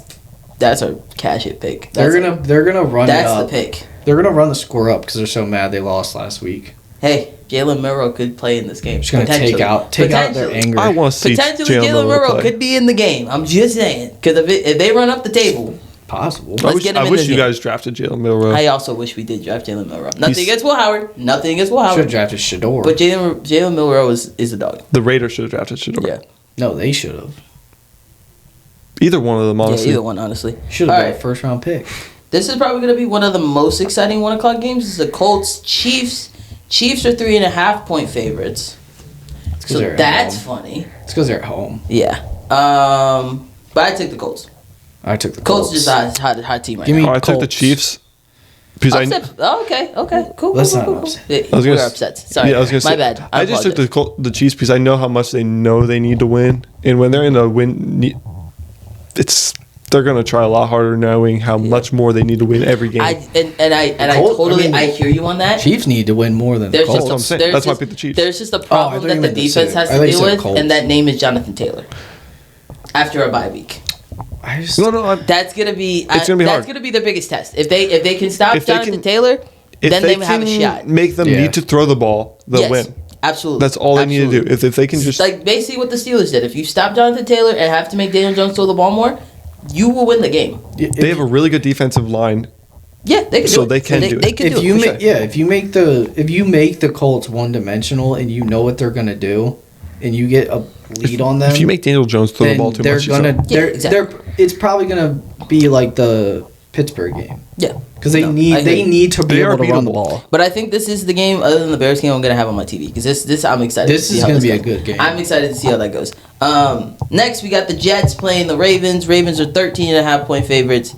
Speaker 2: That's our cash it pick.
Speaker 1: They're gonna run it
Speaker 2: That's
Speaker 1: up.
Speaker 2: the pick.
Speaker 1: They're gonna run the score up because they're so mad they lost last week.
Speaker 2: Hey, Jalen Murrow could play in this game.
Speaker 1: Just gonna take out their anger.
Speaker 3: I want to see
Speaker 2: Potentially, Jalen Murrow could be in the game. I'm just saying, because if they run up the table,
Speaker 1: possible.
Speaker 3: I
Speaker 2: Let's
Speaker 3: wish,
Speaker 2: get him
Speaker 3: I
Speaker 2: in
Speaker 3: wish
Speaker 2: this
Speaker 3: you
Speaker 2: game.
Speaker 3: guys drafted Jalen Milrow.
Speaker 2: I also wish we did draft Jalen Murrow. Nothing against Will Howard. Nothing against Will
Speaker 1: Should have
Speaker 2: Howard.
Speaker 1: drafted Shador.
Speaker 2: But Jalen Milrow is a dog.
Speaker 3: The Raiders should have drafted Shador.
Speaker 2: Yeah.
Speaker 1: No, they should have.
Speaker 3: Either one of them, honestly.
Speaker 2: Yeah, either one, honestly.
Speaker 1: Should have
Speaker 2: All
Speaker 1: been
Speaker 2: right.
Speaker 1: a first round pick.
Speaker 2: This is probably going to be one of the most exciting 1 o'clock games. This is the Colts Chiefs. Chiefs are 3.5 point favorites. So
Speaker 1: they're at
Speaker 2: that's
Speaker 1: home.
Speaker 2: funny.
Speaker 1: It's because they're at home.
Speaker 2: Yeah. But I took the Colts.
Speaker 1: I took the
Speaker 2: Colts
Speaker 1: Colts.
Speaker 2: just a hot team right
Speaker 1: Give me-
Speaker 2: now.
Speaker 3: I took the
Speaker 1: Colts.
Speaker 3: Chiefs. Because
Speaker 2: Okay, cool.
Speaker 1: Let's
Speaker 2: cool,
Speaker 1: not
Speaker 2: cool, cool.
Speaker 1: upset.
Speaker 2: Yeah,
Speaker 3: I was gonna
Speaker 2: we're
Speaker 3: s-
Speaker 2: upset. Sorry,
Speaker 3: Yeah, I was gonna
Speaker 2: my
Speaker 3: say,
Speaker 2: bad.
Speaker 3: I just took
Speaker 2: apologize.
Speaker 3: the Chiefs because I know how much they know they need to win, and when they're in a win, they're gonna try a lot harder, knowing how much more they need to win every game.
Speaker 2: I
Speaker 1: Colts-
Speaker 2: totally
Speaker 1: I mean,
Speaker 2: I hear you on that.
Speaker 1: Chiefs need to win more than the
Speaker 2: There's
Speaker 1: Colts.
Speaker 3: That's what I'm
Speaker 2: just
Speaker 3: saying.
Speaker 2: there's
Speaker 3: That's why I
Speaker 2: just-
Speaker 3: picked the Chiefs.
Speaker 2: There's just a
Speaker 1: I
Speaker 2: problem
Speaker 1: thought
Speaker 2: that
Speaker 1: you
Speaker 2: the
Speaker 1: meant to
Speaker 2: defense
Speaker 1: say-
Speaker 2: has
Speaker 1: I
Speaker 2: to
Speaker 1: thought you
Speaker 2: deal
Speaker 1: said
Speaker 2: with,
Speaker 1: Colts.
Speaker 2: and that name is Jonathan Taylor. After a bye week,
Speaker 1: I just,
Speaker 3: no, I'm,
Speaker 2: that's gonna be
Speaker 3: It's gonna be
Speaker 2: that's
Speaker 3: hard.
Speaker 2: gonna be their biggest test. If they can stop
Speaker 3: If they
Speaker 2: Jonathan
Speaker 3: can-
Speaker 2: Taylor,
Speaker 3: if
Speaker 2: then
Speaker 3: they
Speaker 2: they have a
Speaker 3: can
Speaker 2: shot.
Speaker 3: make them
Speaker 1: Yeah.
Speaker 3: need to throw the ball, they'll
Speaker 2: Yes,
Speaker 3: win.
Speaker 2: absolutely.
Speaker 3: That's all they need to
Speaker 2: Absolutely.
Speaker 3: do. If they can just
Speaker 2: Like basically what the Steelers did. If you stop Jonathan Taylor and have to make Daniel Jones throw the ball more, you will win the game.
Speaker 3: they have a really good defensive line.
Speaker 2: Yeah, they can do
Speaker 3: So
Speaker 2: it.
Speaker 3: they can do it.
Speaker 2: They can
Speaker 1: if
Speaker 2: do
Speaker 1: you
Speaker 2: it. For
Speaker 1: make
Speaker 2: sure.
Speaker 1: if you make the Colts one dimensional and you know what they're gonna do, and you get a lead on them,
Speaker 3: If you make Daniel Jones throw the
Speaker 1: then
Speaker 3: ball too
Speaker 1: they're
Speaker 3: much,
Speaker 1: gonna
Speaker 2: Yeah,
Speaker 1: they're
Speaker 2: exactly.
Speaker 1: it's probably gonna be like the Pittsburgh game
Speaker 2: Yeah.
Speaker 1: because they
Speaker 2: No, I
Speaker 1: need
Speaker 2: hear
Speaker 1: they
Speaker 2: you.
Speaker 1: need to be
Speaker 3: They are
Speaker 1: able to run the
Speaker 3: beatable.
Speaker 1: ball.
Speaker 2: But I think this is the game, other than the Bears game, I'm gonna have on my TV because this I'm excited.
Speaker 1: This
Speaker 2: to see
Speaker 1: is
Speaker 2: how
Speaker 1: gonna
Speaker 2: this
Speaker 1: be a
Speaker 2: goes.
Speaker 1: good game.
Speaker 2: I'm excited to see how that goes. Next we got the Jets playing the Ravens. Ravens are 13.5 point favorites.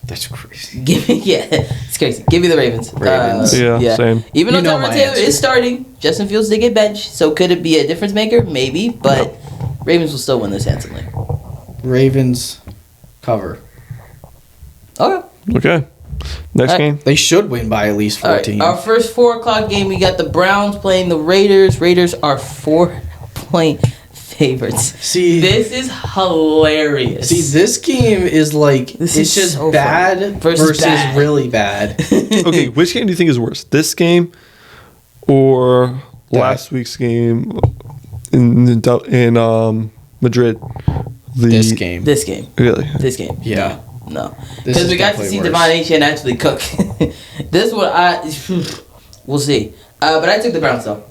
Speaker 1: That's crazy.
Speaker 2: Give me it's crazy. Give me the Ravens.
Speaker 1: Ravens.
Speaker 3: Yeah, same.
Speaker 2: Even though
Speaker 1: You know
Speaker 2: Tyrod
Speaker 1: my
Speaker 2: Taylor
Speaker 1: answer.
Speaker 2: is starting, Justin Fields did get benched, so could it be a difference maker? Maybe, but Ravens will still win this handsomely.
Speaker 1: Ravens cover.
Speaker 2: Okay.
Speaker 3: Okay. Next
Speaker 2: Alright.
Speaker 3: game.
Speaker 1: They should win by at least
Speaker 2: All right,
Speaker 1: 14.
Speaker 2: our first 4 o'clock game, we got the Browns playing the Raiders. Raiders are 4-point favorites.
Speaker 1: See,
Speaker 2: This is hilarious.
Speaker 1: this game is like
Speaker 2: This
Speaker 1: it's
Speaker 2: is
Speaker 1: just
Speaker 2: so
Speaker 1: bad
Speaker 2: funny.
Speaker 1: versus,
Speaker 2: Versus bad.
Speaker 1: really bad.
Speaker 3: Okay, which game do you think is worse? This game or last week's game in Madrid?
Speaker 1: This game.
Speaker 2: This game.
Speaker 3: Really?
Speaker 2: This game.
Speaker 1: Yeah.
Speaker 2: No.
Speaker 1: This
Speaker 2: Because
Speaker 1: is
Speaker 2: we got to
Speaker 1: definitely
Speaker 2: see
Speaker 1: worse.
Speaker 2: Devon Achane actually cook. This one, we'll see. But I took the Browns, though.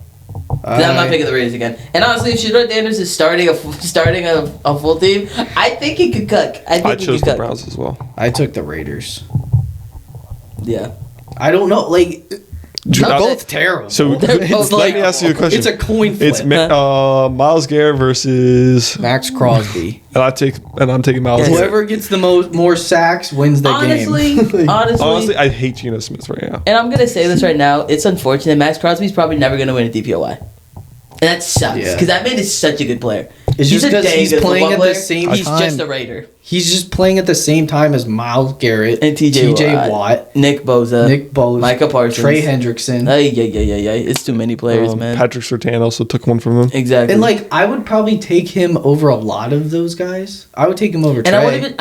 Speaker 2: 'Cause I'm not picking the Raiders again. And honestly, if Shedeur Daniels is starting a full team, I think he could cook.
Speaker 3: I chose the Browns as well.
Speaker 1: I took the Raiders.
Speaker 2: Yeah.
Speaker 1: I don't know. Like, they're
Speaker 2: No,
Speaker 1: both terrible.
Speaker 3: So
Speaker 2: They're
Speaker 3: it's,
Speaker 2: both
Speaker 3: let me
Speaker 2: terrible.
Speaker 3: ask you a question.
Speaker 1: It's a coin flip.
Speaker 3: It's Miles Garrett versus,
Speaker 1: Max Crosby.
Speaker 3: and I'm taking Miles
Speaker 2: Yes.
Speaker 3: Garrett.
Speaker 1: Whoever gets the more sacks wins the
Speaker 2: Honestly,
Speaker 1: game.
Speaker 3: Honestly, I hate Geno Smith right now.
Speaker 2: and I'm going to say this right now, it's unfortunate. Max Crosby's probably never going to win a DPOY. And that sucks,
Speaker 1: Yeah.
Speaker 2: because that man is such a good player.
Speaker 1: It's just
Speaker 2: a
Speaker 1: 'cause
Speaker 2: dang
Speaker 1: he's
Speaker 2: good
Speaker 1: playing
Speaker 2: football
Speaker 1: at the
Speaker 2: player.
Speaker 1: same
Speaker 2: He's
Speaker 1: time.
Speaker 2: just a Raider.
Speaker 1: He's just playing at the same time as Miles Garrett
Speaker 2: And TJ
Speaker 1: Watt,
Speaker 2: Nick Bosa.
Speaker 1: Nick Bosa,
Speaker 2: Micah Parsons.
Speaker 1: Trey Hendrickson.
Speaker 2: Yeah. It's too many players, man.
Speaker 3: Patrick Surtain also took one from him.
Speaker 2: Exactly.
Speaker 1: And like, I would probably take him over a lot of those guys. I would take him over Trey.
Speaker 2: And I would even.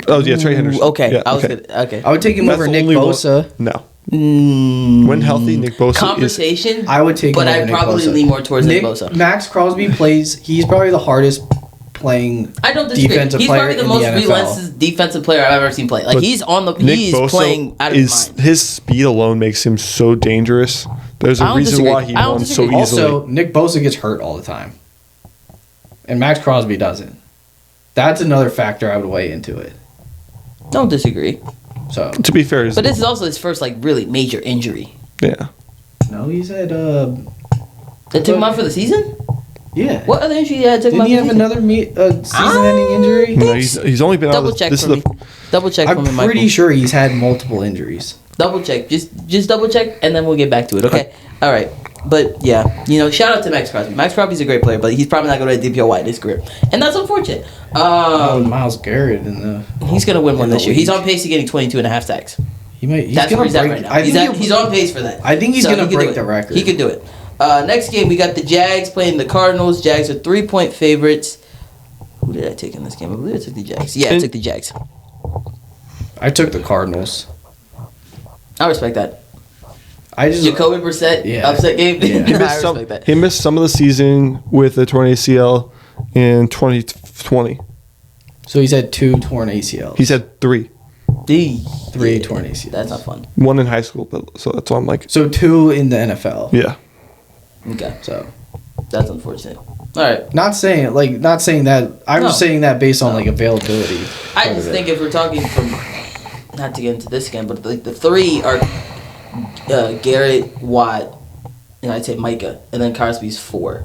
Speaker 3: Oh, yeah, Trey Henderson.
Speaker 2: Okay,
Speaker 3: Yeah,
Speaker 2: I was
Speaker 3: okay.
Speaker 2: good. Okay.
Speaker 1: I would take him
Speaker 3: That's
Speaker 1: over
Speaker 3: the
Speaker 1: Nick
Speaker 3: only one-
Speaker 1: Bosa.
Speaker 3: No.
Speaker 2: Mm,
Speaker 3: When healthy, Nick Bosa is.
Speaker 2: conversation.
Speaker 1: I would take
Speaker 2: But
Speaker 1: him over
Speaker 2: I'd
Speaker 1: Nick
Speaker 2: probably
Speaker 1: Bosa.
Speaker 2: lean more towards Nick Bosa.
Speaker 1: Max Crosby plays. He's probably the hardest playing.
Speaker 2: I don't disagree.
Speaker 1: defensive
Speaker 2: He's
Speaker 1: player
Speaker 2: probably the
Speaker 1: in
Speaker 2: most
Speaker 1: the NFL.
Speaker 2: relentless defensive player I've ever seen play. Like
Speaker 3: But
Speaker 2: he's on the.
Speaker 3: Nick
Speaker 2: He's
Speaker 3: Bosa
Speaker 2: playing out of his mind.
Speaker 3: his speed alone makes him so dangerous. There's
Speaker 2: I
Speaker 3: a
Speaker 2: don't
Speaker 3: reason
Speaker 2: disagree.
Speaker 3: why he
Speaker 2: I don't
Speaker 3: won so
Speaker 2: disagree.
Speaker 3: easily.
Speaker 1: Also, Nick Bosa gets hurt all the time, and Max Crosby doesn't. That's another factor I would weigh into it.
Speaker 2: Don't disagree.
Speaker 1: So
Speaker 3: To be fair,
Speaker 2: But this is also his first like really major injury.
Speaker 3: yeah.
Speaker 1: no, he's had
Speaker 2: That took him out for the season.
Speaker 1: yeah.
Speaker 2: What other injury did took him
Speaker 1: Didn't
Speaker 2: out
Speaker 1: he
Speaker 2: for the
Speaker 1: have
Speaker 2: season?
Speaker 1: another season-ending injury?
Speaker 3: No, he's only been out.
Speaker 2: Double
Speaker 3: Of
Speaker 2: check
Speaker 3: this
Speaker 2: for
Speaker 3: is
Speaker 2: me.
Speaker 3: the
Speaker 2: Double check for me,
Speaker 1: I'm
Speaker 2: Michael.
Speaker 1: pretty sure he's had multiple injuries.
Speaker 2: Double check. Just double check, and then we'll get back to it. Okay. All right. But yeah, shout out to Max Crosby. Max Crosby's a great player, but he's probably not going to DPOY in his career, and that's unfortunate.
Speaker 1: Miles Garrett in the
Speaker 2: He's going to win one
Speaker 1: in the
Speaker 2: this year. He's
Speaker 1: league.
Speaker 2: on pace to getting 22.5 sacks.
Speaker 1: he might. He's
Speaker 2: That's where
Speaker 1: gonna
Speaker 2: he's at
Speaker 1: break.
Speaker 2: right now.
Speaker 1: I think
Speaker 2: He's on pace for that.
Speaker 1: I think he's
Speaker 2: So
Speaker 1: gonna
Speaker 2: he can
Speaker 1: break
Speaker 2: do
Speaker 1: the
Speaker 2: it.
Speaker 1: record.
Speaker 2: He could do it. Next game, we got the Jags playing the Cardinals. Jags are 3-point favorites. Who did I take in this game? I believe I took the Jags. Yeah, I
Speaker 3: And-
Speaker 2: took the Jags.
Speaker 1: I took the Cardinals.
Speaker 2: I respect that.
Speaker 1: I just
Speaker 2: Jacoby Brissett upset game.
Speaker 1: Yeah.
Speaker 2: I respect that.
Speaker 3: He missed some of the season with a torn ACL in 2020.
Speaker 1: So he's had 2 torn ACLs.
Speaker 3: He's had 3.
Speaker 1: 3 torn ACLs.
Speaker 2: That's not fun.
Speaker 3: 1 in high school, but so that's why I'm like.
Speaker 1: So 2 in the NFL.
Speaker 3: Yeah.
Speaker 2: Okay.
Speaker 1: So
Speaker 2: That's unfortunate. All right.
Speaker 1: not saying that. I'm just saying that based on like availability.
Speaker 2: I just think if we're talking from, not to get into this again, but like the 3 are Garrett, Watt, and I'd say Micah, and then Crosby's 4.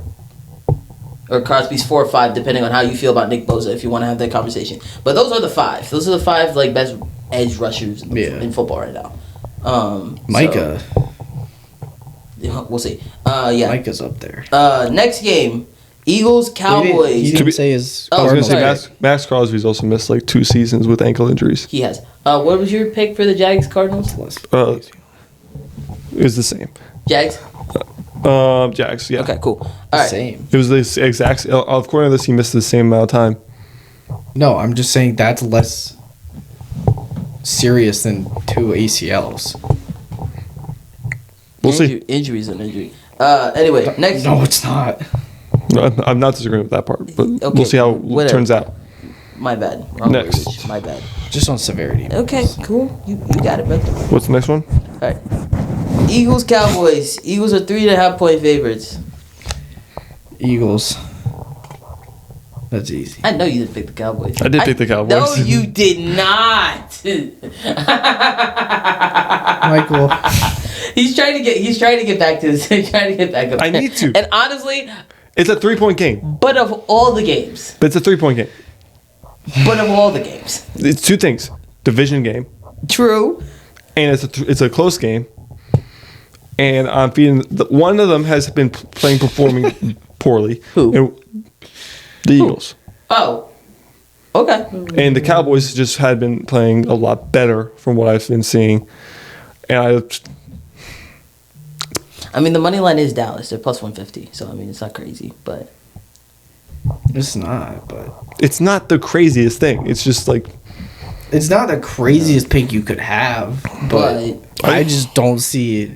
Speaker 2: Or Crosby's 4 or 5, depending on how you feel about Nick Bosa, if you want to have that conversation. But those are the 5. Those are the 5 like best edge rushers in football right now.
Speaker 1: Micah.
Speaker 2: So, we'll see. Yeah.
Speaker 1: Micah's up there.
Speaker 2: Next game, Eagles Cowboys.
Speaker 1: He didn't say his.
Speaker 2: Oh,
Speaker 3: I was going to
Speaker 2: sorry.
Speaker 3: say Max Crosby's also missed like 2 seasons with ankle injuries.
Speaker 2: He has. What was your pick for the Jags Cardinals?
Speaker 3: It was the same.
Speaker 2: Jags.
Speaker 3: Jags. Yeah.
Speaker 2: Okay. Cool. All right.
Speaker 1: Same.
Speaker 3: It was the exact. According to this, he missed the same amount of time.
Speaker 1: No, I'm just saying that's less serious than 2 ACLs.
Speaker 3: We'll see.
Speaker 2: Injury's an injury. Anyway, next.
Speaker 1: No, it's not.
Speaker 3: No, I'm not disagreeing with that part, but we'll see how it turns out.
Speaker 2: My bad. Wrong
Speaker 3: Next.
Speaker 2: language. My bad.
Speaker 1: Just on severity.
Speaker 2: Okay, cool. You got it, brother.
Speaker 3: What's the next one?
Speaker 2: All right. Eagles Cowboys. Eagles are 3.5-point favorites.
Speaker 1: Eagles. That's easy.
Speaker 2: I know you didn't pick the Cowboys.
Speaker 3: I did pick the Cowboys.
Speaker 2: No, you did not.
Speaker 1: Michael.
Speaker 2: He's trying to get back to this. He's trying to get back up.
Speaker 3: I need to.
Speaker 2: And honestly,
Speaker 3: It's a 3-point game.
Speaker 2: but of all the games,
Speaker 3: It's a 3-point game. It's 2 things: division game,
Speaker 2: true.
Speaker 3: and it's a close game. And I'm feeling one of them has been performing poorly.
Speaker 2: Who?
Speaker 3: The Eagles.
Speaker 2: Oh, okay.
Speaker 3: And the Cowboys just had been playing a lot better from what I've been seeing. And
Speaker 2: I mean, the money line is Dallas. They're plus 150, so I mean, it's not crazy, but
Speaker 1: It's not, but
Speaker 3: it's not the craziest thing. It's just like
Speaker 1: it's not the craziest pick you could have. But I just don't see it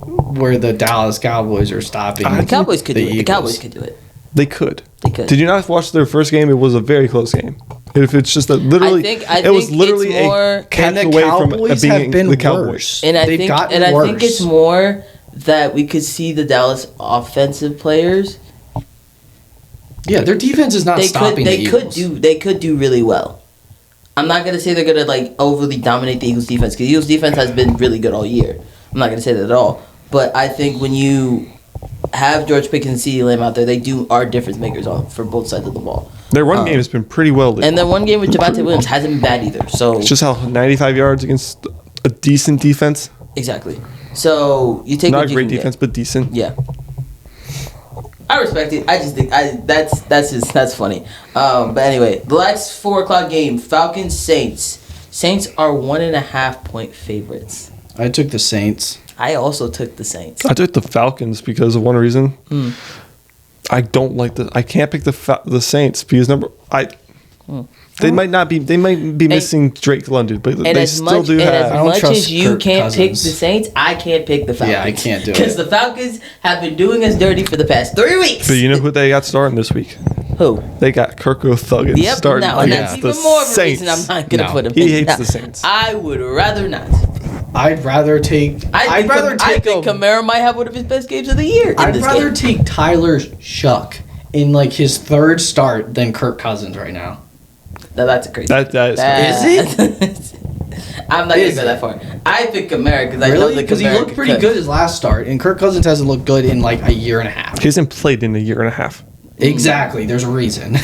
Speaker 1: where the Dallas Cowboys are stopping.
Speaker 2: the Cowboys could do it. The
Speaker 1: Eagles.
Speaker 2: Cowboys could do it.
Speaker 3: they could.
Speaker 2: They could.
Speaker 3: Did you not watch their first game? It was a very close game. If it's just that literally,
Speaker 2: I
Speaker 3: was
Speaker 2: think
Speaker 3: literally
Speaker 2: it's more-
Speaker 3: a catch
Speaker 1: And the
Speaker 3: away from
Speaker 1: Cowboys
Speaker 3: being
Speaker 1: have been
Speaker 3: the Cowboys.
Speaker 1: worse.
Speaker 2: And I
Speaker 1: They've
Speaker 2: think
Speaker 1: gotten
Speaker 2: I think
Speaker 1: worse.
Speaker 2: it's more that we could see the Dallas offensive players.
Speaker 1: Yeah, their defense is not stopping the Eagles.
Speaker 2: They could do really well. I'm not gonna say they're gonna like overly dominate the Eagles defense because the Eagles defense has been really good all year. I'm not gonna say that at all. But I think when you have George Pickens and CeeDee Lamb out there, they are difference makers for both sides of the ball.
Speaker 3: Their run game has been pretty well lately.
Speaker 2: And then one game with Javonte Williams hasn't been bad either. So
Speaker 3: It's just how 95 yards against a decent defense.
Speaker 2: exactly. So you take
Speaker 3: Not
Speaker 2: what
Speaker 3: a
Speaker 2: you
Speaker 3: great
Speaker 2: can get.
Speaker 3: defense, but decent.
Speaker 2: Yeah. I respect it. I just think that's funny. But anyway, the last 4:00 game, Falcons Saints. Saints are 1.5-point favorites.
Speaker 1: I took the Saints.
Speaker 2: I also took the Saints.
Speaker 3: I took the Falcons because of one reason. I don't like I can't pick the Saints because they might be missing Drake London, but they still do have.
Speaker 2: As
Speaker 1: I don't
Speaker 2: much
Speaker 1: trust
Speaker 2: as you
Speaker 1: Kirk
Speaker 2: can't pick the
Speaker 1: Cousins.
Speaker 2: Saints, I can't pick the Falcons.
Speaker 1: Yeah, I can't do it.
Speaker 2: Because the Falcons have been doing us dirty for the past 3 weeks.
Speaker 3: But you know who they got starting this week?
Speaker 2: Who?
Speaker 3: They got Kirko Thuggins
Speaker 2: Yep,
Speaker 3: starting
Speaker 2: no, and
Speaker 3: against
Speaker 2: that's
Speaker 3: the
Speaker 2: even more of a
Speaker 3: Saints.
Speaker 2: reason I'm not going to
Speaker 1: No,
Speaker 2: put him
Speaker 3: he
Speaker 2: in.
Speaker 3: hates
Speaker 2: Now,
Speaker 3: the Saints.
Speaker 2: I would rather not.
Speaker 1: I'd rather take.
Speaker 2: I think Kamara might have one of his best games of the year.
Speaker 1: I'd rather take Tyler Shuck in like his 3rd start than Kirk Cousins right now.
Speaker 2: No, that's a crazy.
Speaker 3: That is
Speaker 2: Is it? I'm not going to go that far. I pick Kamara because I know
Speaker 1: Really?
Speaker 2: the
Speaker 1: Because he
Speaker 2: Kamara
Speaker 1: looked pretty
Speaker 2: could-
Speaker 1: good his last start, and Kirk Cousins hasn't looked good in like a year and a half.
Speaker 3: He hasn't played in a year and a half.
Speaker 1: Exactly. There's a reason.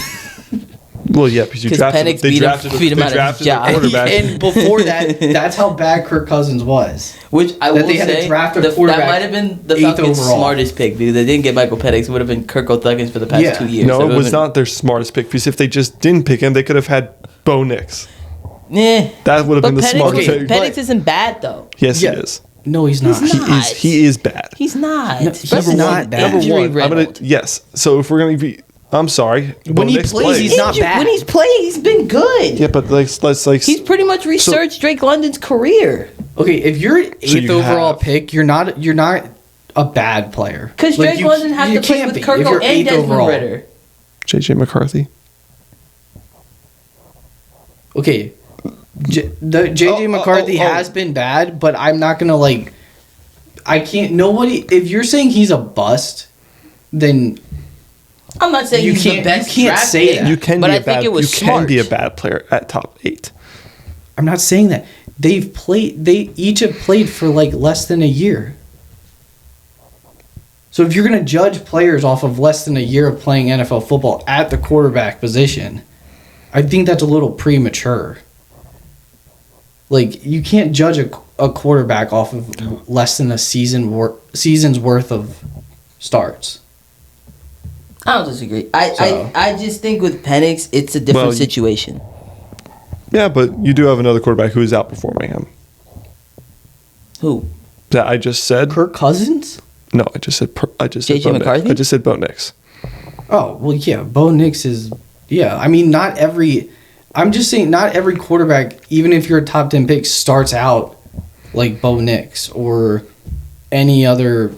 Speaker 3: Well, yeah, because
Speaker 2: Because Penix
Speaker 3: they
Speaker 2: beat
Speaker 3: drafted
Speaker 2: him out of his job.
Speaker 3: a quarterback.
Speaker 1: And before that, that's how bad Kirk Cousins was.
Speaker 2: Which I
Speaker 1: That
Speaker 2: will
Speaker 1: they had to
Speaker 2: say,
Speaker 1: draft a
Speaker 2: that
Speaker 1: quarterback
Speaker 2: might have been the
Speaker 1: 8th
Speaker 2: Falcons'
Speaker 1: overall.
Speaker 2: smartest pick because they didn't get Michael Penix. It would have been Kirko Thuggins for the past
Speaker 1: Yeah.
Speaker 2: 2 years.
Speaker 3: No,
Speaker 2: So
Speaker 3: it was
Speaker 2: would've been-
Speaker 3: not their smartest pick because if they just didn't pick him, they could have had Bo Nix.
Speaker 2: Yeah.
Speaker 3: That would have been the smartest pick.
Speaker 2: Penix isn't bad though.
Speaker 3: Yes,
Speaker 1: Yeah.
Speaker 3: he is.
Speaker 1: No, he's not.
Speaker 2: He's not.
Speaker 3: He is bad.
Speaker 2: He's not.
Speaker 1: No,
Speaker 2: Especially
Speaker 1: he's not
Speaker 2: in
Speaker 1: bad.
Speaker 3: Number
Speaker 2: injury
Speaker 3: one,
Speaker 2: riddled.
Speaker 3: yes. So if we're gonna be I'm sorry.
Speaker 1: When he plays, he's not bad.
Speaker 2: When he's playing, he's been good.
Speaker 3: Yeah, but let's
Speaker 2: He's pretty much researched Drake London's career.
Speaker 1: Okay, if you're 8th overall pick, you're not a bad player.
Speaker 2: Because Drake London has to play with Kirko and Desmond Ritter.
Speaker 3: JJ McCarthy.
Speaker 1: Okay, JJ McCarthy has been bad, but I'm not gonna I can't. Nobody. If you're saying he's a bust, then
Speaker 2: I'm not saying he's the best.
Speaker 1: You can't say that.
Speaker 3: You can be a bad. You can be a bad player at top 8.
Speaker 1: I'm not saying that. They each have played for less than a year. So if you're gonna judge players off of less than a year of playing NFL football at the quarterback position, I think that's a little premature. You can't judge a quarterback off of less than a season's worth of starts.
Speaker 2: I don't disagree. I just think with Penix, it's a different situation.
Speaker 3: Yeah, but you do have another quarterback who is outperforming him.
Speaker 2: Who?
Speaker 3: That I just said.
Speaker 1: Kirk Cousins?
Speaker 3: No, I just said
Speaker 2: JJ McCarthy?
Speaker 3: I just said Bo Nix.
Speaker 1: Oh, well, yeah. Bo Nix is... Yeah, I mean, not every... I'm just saying not every quarterback, even if you're a top 10 pick, starts out like Bo Nix or any other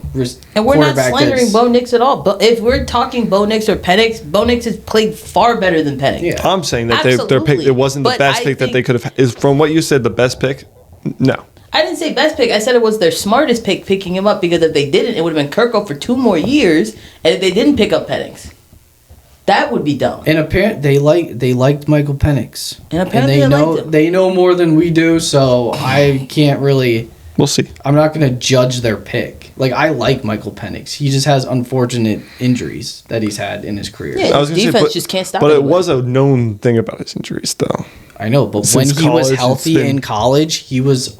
Speaker 2: And we're not slandering Bo Nix at all. But if we're talking Bo Nix or Penix, Bo Nix has played far better than Penix.
Speaker 3: Yeah. I'm saying that their pick, it wasn't the best pick that they could have... Is from what you said, the best pick? No.
Speaker 2: I didn't say best pick. I said it was their smartest pick picking him up because if they didn't, it would have been Kirko for 2 more years. And if they didn't pick up Penix, that would be dumb.
Speaker 1: And apparently they liked Michael Penix.
Speaker 2: And apparently
Speaker 1: they know more than we do, so I can't really...
Speaker 3: We'll see.
Speaker 1: I'm not going to judge their pick. I like Michael Penix. He just has unfortunate injuries that he's had in his career.
Speaker 2: Yeah, his defense just can't stop
Speaker 3: him. But it was a known thing about his injuries, though.
Speaker 1: I know, but when he was healthy in college, he was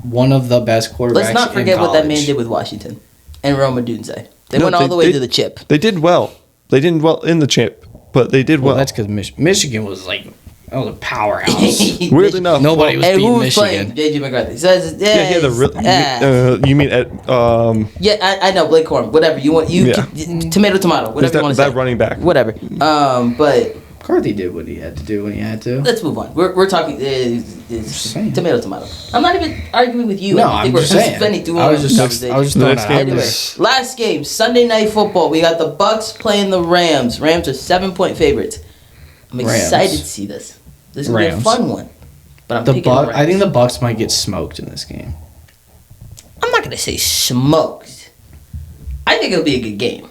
Speaker 1: one of the best quarterbacks.
Speaker 2: Let's not forget what that man did with Washington and Rome Odunze. They went all the way to the chip.
Speaker 3: They did well. They didn't well in the chip, but they did well.
Speaker 1: That's because Michigan was that was a powerhouse.
Speaker 3: Weirdly enough,
Speaker 1: nobody was beating
Speaker 2: Michigan.
Speaker 1: Michigan.
Speaker 2: JJ McCarthy. I know Blake Corum. Whatever you want, tomato. Whatever you want to say.
Speaker 3: That running back.
Speaker 2: Whatever. But
Speaker 1: McCarthy did what he had to do when he had to.
Speaker 2: Let's move on. We're talking tomato. I'm not even arguing with you.
Speaker 1: No, I'm just saying. I was just throwing it out there.
Speaker 2: Last game, Sunday Night Football. We got the Bucks playing the Rams. Rams are 7-point favorites. I'm excited to see this. This is going to be a fun one. But I'm picking the Rams.
Speaker 1: I think the Bucks might get smoked in this game.
Speaker 2: I'm not going to say smoked. I think it'll be a good game.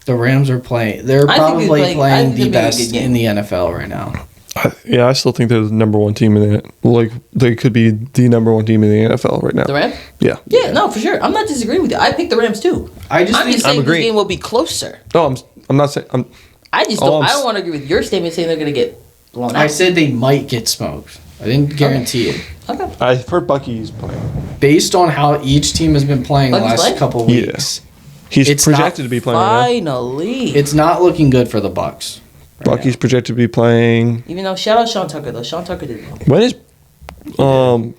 Speaker 1: The Rams are playing. They're probably playing the best in the NFL right now.
Speaker 3: I still think they're the number one team in the they could be the number one team in the NFL right now.
Speaker 2: The Rams?
Speaker 3: Yeah.
Speaker 2: Yeah, no, for sure. I'm not disagreeing with you. I picked the Rams too. I'm just saying this game will be closer.
Speaker 3: No, I'm not saying.
Speaker 2: I don't want to agree with your statement saying they're going to get blown out.
Speaker 1: I said they might get smoked. I didn't guarantee it.
Speaker 2: Okay.
Speaker 3: I've heard Bucky's playing.
Speaker 1: Based on how each team has been playing the last couple of weeks.
Speaker 3: Yeah. He's projected to be playing.
Speaker 2: Finally.
Speaker 1: It's not looking good for the Bucks.
Speaker 3: Bucky's projected to be playing.
Speaker 2: Even though, shout out Sean Tucker, though. Sean Tucker did well.
Speaker 3: When is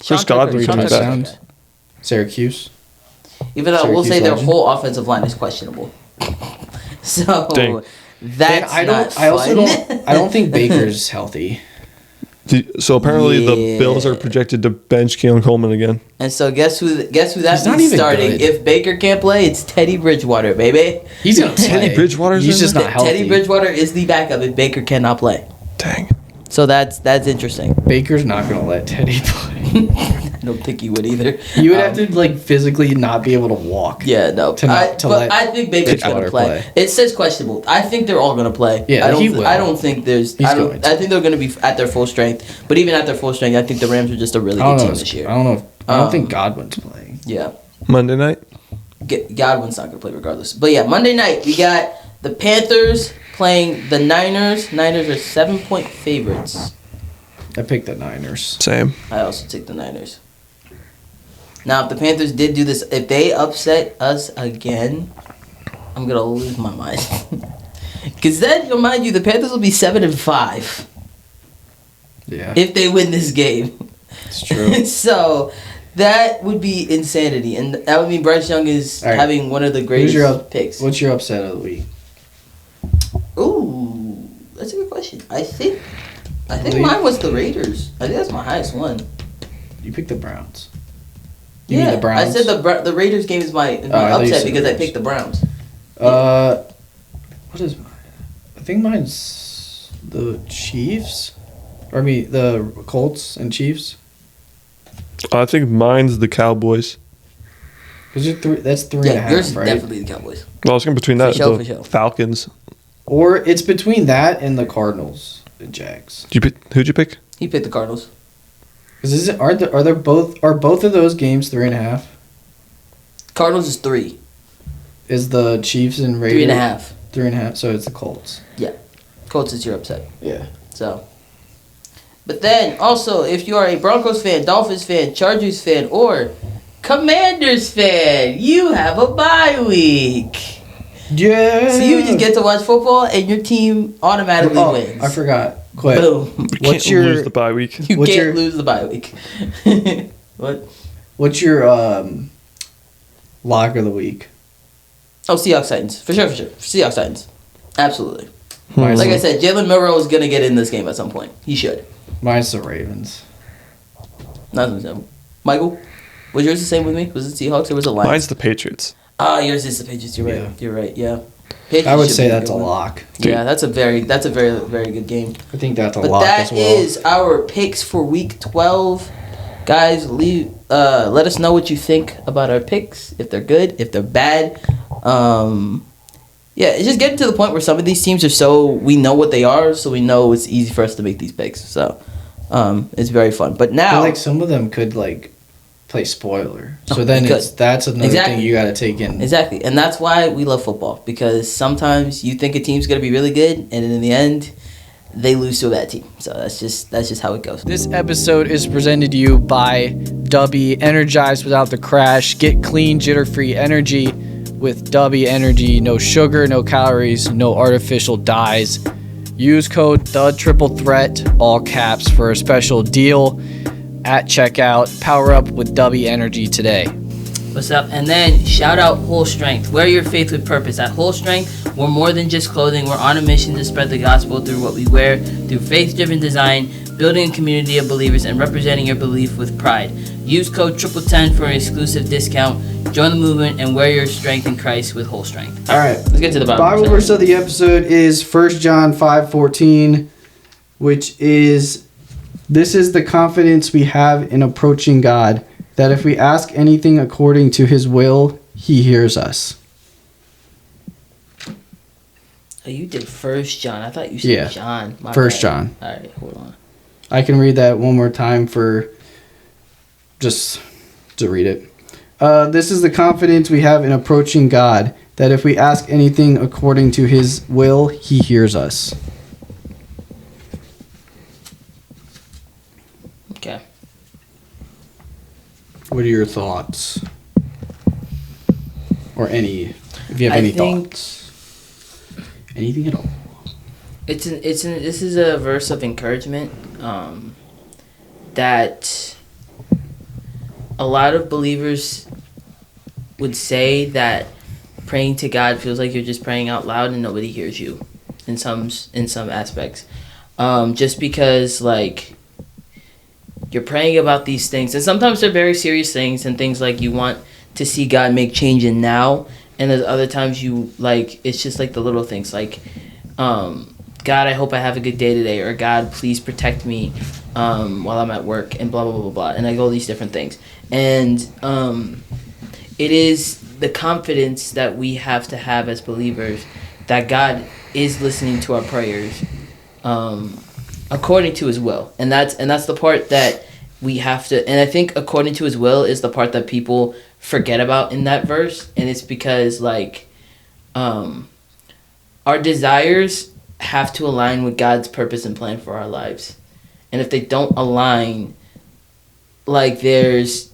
Speaker 3: Chris Godwin coming back?
Speaker 1: Syracuse.
Speaker 2: Even though we'll say their whole offensive line is questionable. So, that's
Speaker 1: I don't think Baker's healthy.
Speaker 3: So apparently the Bills are projected to bench Keelan Coleman again.
Speaker 2: And so guess who that's means starting? Good. If Baker can't play, it's Teddy Bridgewater, baby.
Speaker 1: He's gonna play.
Speaker 3: Teddy Bridgewater's
Speaker 1: He's just not healthy.
Speaker 2: Teddy Bridgewater is the backup if Baker cannot play.
Speaker 3: Dang.
Speaker 2: So that's interesting.
Speaker 1: Baker's not gonna let Teddy play.
Speaker 2: I don't think he would either.
Speaker 1: He would have to physically not be able to walk.
Speaker 2: Yeah, no. I think Baker's gonna play. It says questionable. I think they're all gonna play.
Speaker 1: Yeah, he will.
Speaker 2: I don't think there's. I think they're gonna be at their full strength. But even at their full strength, I think the Rams are just a really good team this year.
Speaker 1: I don't know. I don't think Godwin's playing.
Speaker 2: Yeah.
Speaker 3: Monday night.
Speaker 2: Godwin's not gonna play regardless. But yeah, Monday night we got the Panthers playing the Niners. Niners are 7-point favorites.
Speaker 1: I picked the Niners.
Speaker 3: Same.
Speaker 2: I also take the Niners. Now, if the Panthers did do this, if they upset us again, I'm going to lose my mind. Because then, remind you, the Panthers will be 7-5.
Speaker 1: Yeah.
Speaker 2: If they win this game.
Speaker 1: It's true.
Speaker 2: So, that would be insanity. And that would mean Bryce Young is having one of the greatest picks.
Speaker 1: What's your upset of the week?
Speaker 2: Ooh. I think mine was the Raiders. I think that's my highest one.
Speaker 1: You picked the Browns. You mean the
Speaker 2: I
Speaker 1: Browns?
Speaker 2: said the Raiders game is my upset because I picked the Browns.
Speaker 1: What is mine? I think mine's the Chiefs. Or I mean the Colts and Chiefs.
Speaker 3: I think mine's the Cowboys.
Speaker 1: Because that's 3.5,
Speaker 2: yours is
Speaker 1: right?
Speaker 2: definitely the Cowboys.
Speaker 3: Well, I was going between that
Speaker 2: For
Speaker 3: and
Speaker 2: sure.
Speaker 3: the Falcons.
Speaker 1: Or it's between that and the Cardinals and Jags.
Speaker 3: Who'd you pick?
Speaker 2: He picked the Cardinals.
Speaker 1: Because are both of those games 3.5?
Speaker 2: Cardinals is 3.
Speaker 1: Is the Chiefs and Raiders
Speaker 2: 3.5.
Speaker 1: 3.5? So it's the Colts.
Speaker 2: Yeah, Colts is your upset.
Speaker 1: Yeah.
Speaker 2: So, but then also, if you are a Broncos fan, Dolphins fan, Chargers fan, or Commanders fan, you have a bye week.
Speaker 1: Yeah.
Speaker 2: So you just get to watch football, and your team automatically wins.
Speaker 1: I forgot. Quick.
Speaker 2: Boom.
Speaker 3: You can't lose the bye week.
Speaker 2: You can't lose the bye week. What?
Speaker 1: What's your lock of the week?
Speaker 2: Oh, Seahawks Titans. For sure. Seahawks Titans. Absolutely.
Speaker 1: Mine's
Speaker 2: Like I said, Jalen Milroe is going to get in this game at some point. He should.
Speaker 1: Mine's the Ravens.
Speaker 2: Not Michael, was yours the same with me? Was it Seahawks or was it Lions?
Speaker 3: Mine's the Patriots.
Speaker 2: Yours is the Patriots. You're right.
Speaker 1: Yeah.
Speaker 2: You're right. Yeah. Patriots
Speaker 1: I would
Speaker 2: should
Speaker 1: say
Speaker 2: be
Speaker 1: that's a
Speaker 2: good one.
Speaker 1: lock.
Speaker 2: Yeah, that's a very very good game.
Speaker 1: I think that's a
Speaker 2: But
Speaker 1: lock
Speaker 2: that
Speaker 1: as well.
Speaker 2: is our picks for week 12. Guys, let us know what you think about our picks. If they're good, if they're bad. Yeah, it's just getting to the point where some of these teams are we know what they are, so we know it's easy for us to make these picks. So, it's very fun. But now,
Speaker 1: like some of them could play spoiler. So then that's another thing you got to take in.
Speaker 2: Exactly, and that's why we love football, because sometimes you think a team's gonna be really good, and in the end, they lose to a bad team. So that's just how it goes.
Speaker 1: This episode is presented to you by Dubby. Energized without the crash. Get clean, jitter-free energy with Dubby Energy. No sugar, no calories, no artificial dyes. Use code THETRIPLETHREAT, all caps, for a special deal at checkout. Power up with Dubby Energy today.
Speaker 2: What's up? And then shout out Whole Strength. Wear your faith with purpose. At Whole Strength, we're more than just clothing. We're on a mission to spread the gospel through what we wear, through faith-driven design, building a community of believers, and representing your belief with pride. Use code TRIPLE10 for an exclusive discount. Join the movement and wear your strength in Christ with Whole Strength.
Speaker 1: All right.
Speaker 2: Let's get to the
Speaker 1: Bible verse of the episode is 1 John 5:14, which is, "This is the confidence we have in approaching God, that if we ask anything according to his will, he hears us."
Speaker 2: Oh, you did 1 John. I thought you said John. My
Speaker 1: 1
Speaker 2: bad.
Speaker 1: John.
Speaker 2: All right, hold on.
Speaker 1: I can read that one more time for just to read it. "This is the confidence we have in approaching God, that if we ask anything according to his will, he hears us."
Speaker 2: Okay.
Speaker 1: What are your thoughts? Or if you have any thoughts. Anything at all.
Speaker 2: This is a verse of encouragement that a lot of believers would say that praying to God feels like you're just praying out loud and nobody hears you in some aspects. Just because you're praying about these things, and sometimes they're very serious things and things like you want to see God make change in now, and there's other times it's just the little things God, I hope I have a good day today, or God, please protect me while I'm at work, and blah, blah, blah, blah, and all these different things. And it is the confidence that we have to have as believers that God is listening to our prayers according to his will. And that's the part that we have to, and I think according to his will is the part that people forget about in that verse, and it's because our desires have to align with God's purpose and plan for our lives. And if they don't align, there's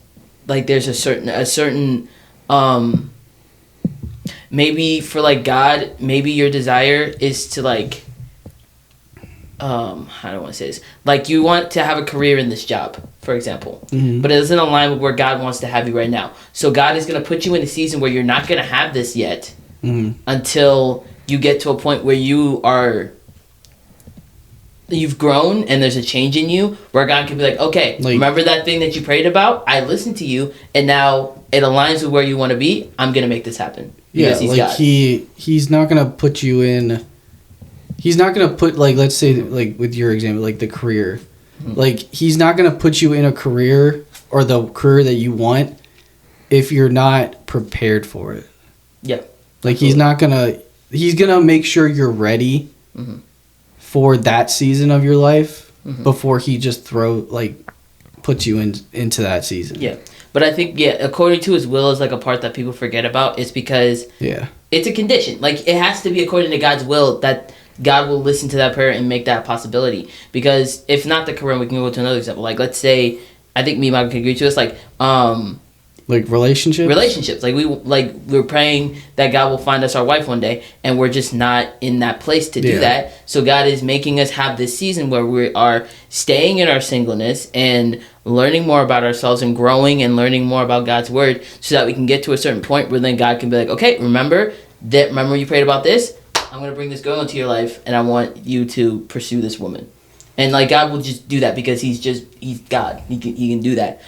Speaker 2: a certain maybe for God, maybe your desire is to how do I want to say this? You want to have a career in this job, for example, but it doesn't align with where God wants to have you right now. So God is going to put you in a season where you're not going to have this yet until you get to a point where you are you've grown and there's a change in you where God can be like, okay, remember that thing that you prayed about? I listened to you, and now it aligns with where you want to be. I'm gonna make this happen.
Speaker 1: Yeah, he's God. He's not gonna put you in. He's not gonna put, like, let's say, like with your example, like the career. Like, he's not gonna put you in a career or the career that you want if you're not prepared for it.
Speaker 2: Yeah.
Speaker 1: Like, he's gonna make sure you're ready for that season of your life before he just puts you into that season.
Speaker 2: Yeah. But I think, according to his will is like a part that people forget about. It's because it's a condition. Like, it has to be according to God's will that God will listen to that prayer and make that a possibility. Because if not the career, we can go to another example. Like, let's say, I think me and Michael can agree to this, like relationships. Like, we're praying that God will find us our wife one day, and we're just not in that place to do that. So God is making us have this season where we are staying in our singleness and learning more about ourselves and growing and learning more about God's word, so that we can get to a certain point where then God can be like, okay, remember you prayed about this? I'm going to bring this girl into your life, and I want you to pursue this woman. And, like, God will just do that because he's God. He can do that.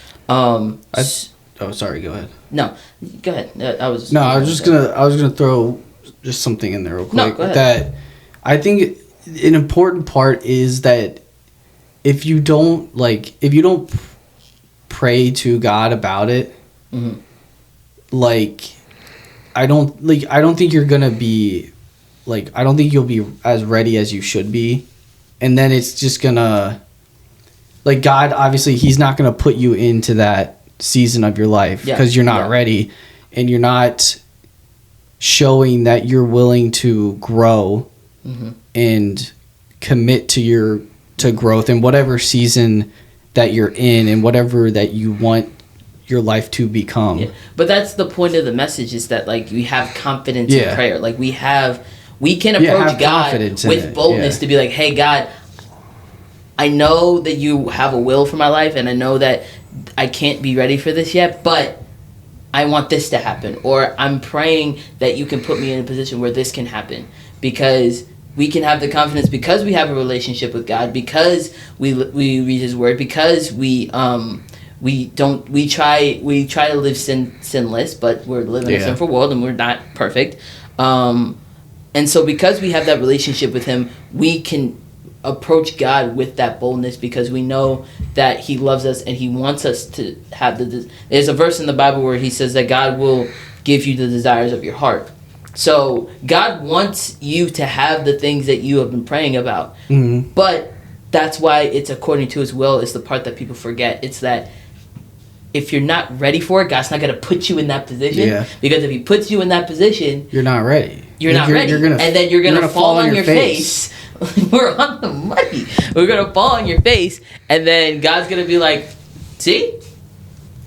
Speaker 1: Sorry, go ahead.
Speaker 2: No, go ahead. I was
Speaker 1: gonna throw just something in there real quick.
Speaker 2: No, go ahead.
Speaker 1: That I think an important part is that if you don't pray to God about it, I don't think you're gonna be, like, I don't think you'll be as ready as you should be, and then it's just gonna, like, God, obviously he's not gonna put you into that season of your life because you're not ready, and you're not showing that you're willing to grow and commit to growth in whatever season that you're in and whatever that you want your life to become.
Speaker 2: But that's the point of the message, is that, like, we have confidence in prayer. Like, we can approach God with boldness to be like, hey, God, I know that you have a will for my life, and I know that I can't be ready for this yet, but I want this to happen. Or I'm praying that you can put me in a position where this can happen. Because we can have the confidence, because we have a relationship with God, because we read his word, because we try to live sinless, but we're living in a sinful world and we're not perfect. And so because we have that relationship with him, we can approach God with that boldness, because we know that he loves us and he wants us to have there's a verse in the Bible where he says that God will give you the desires of your heart. So God wants you to have the things that you have been praying about. But that's why it's according to his will is the part that people forget. It's that if you're not ready for it, God's not going to put you in that position. Because if he puts you in that position,
Speaker 1: you're not ready.
Speaker 2: You're not ready. And then you're going to fall on your face. We're on the money. We're going to fall on your face. And then God's going to be like, see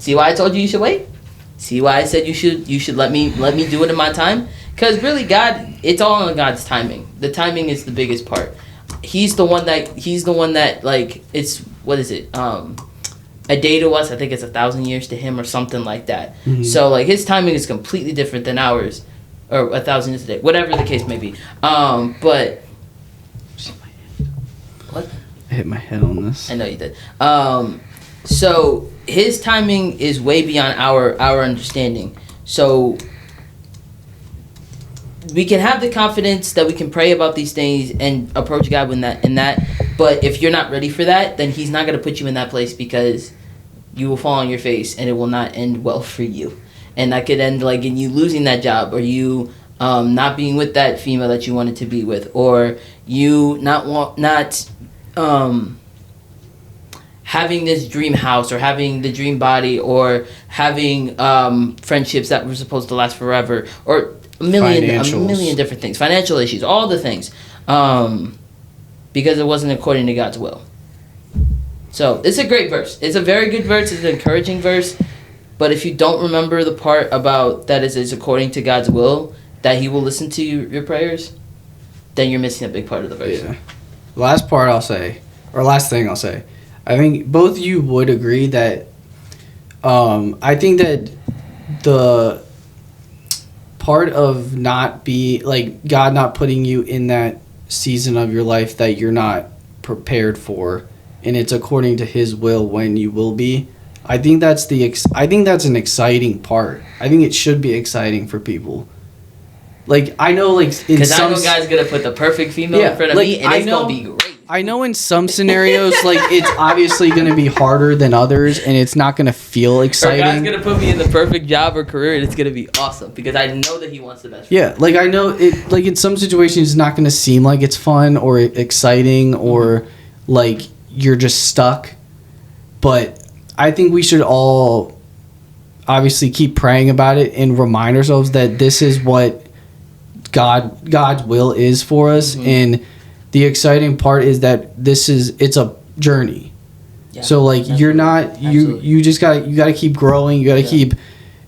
Speaker 2: why I told you should wait? See why I said you should let me do it in my time? Because really, God, it's all on God's timing. The timing is the biggest part. He's the one that like, it's, what is it? A day to us, I think it's 1,000 years to him or something like that. So, like, his timing is completely different than ours, or 1,000 years a day, whatever the case may be. But what?
Speaker 1: I hit my head on this.
Speaker 2: I know you did. So his timing is way beyond our understanding. So we can have the confidence that we can pray about these things and approach God in that. But if you're not ready for that, then he's not going to put you in that place, because you will fall on your face and it will not end well for you. And that could end like in you losing that job, or you not being with that female that you wanted to be with, or you not having this dream house, or having the dream body, or having friendships that were supposed to last forever, or a million different things, financial issues, all the things, because it wasn't according to God's will. So it's a great verse. It's a very good verse. It's an encouraging verse. But if you don't remember the part about that is according to God's will, that he will listen to your prayers, then you're missing a big part of the verse.
Speaker 1: Yeah. Last thing I'll say, I think both of you would agree that I think that the part of not be like God not putting you in that season of your life that you're not prepared for, and it's according to His will when you will be. I think that's an exciting part. I think it should be exciting for people. Like, I know, like,
Speaker 2: because I know guys gonna put the perfect female in front of me, and it's gonna be great.
Speaker 1: I know in some scenarios, like, it's obviously gonna be harder than others, and it's not gonna feel exciting.
Speaker 2: Or guy's gonna put me in the perfect job or career, and it's gonna be awesome because I know that he wants the best.
Speaker 1: Yeah, like, I know it. Like, in some situations, it's not gonna seem like it's fun or exciting or like you're just stuck. But I think we should all obviously keep praying about it and remind ourselves that this is what God's will is for us, and the exciting part is that it's a journey. Yeah, so like you're not you just gotta keep growing. You gotta keep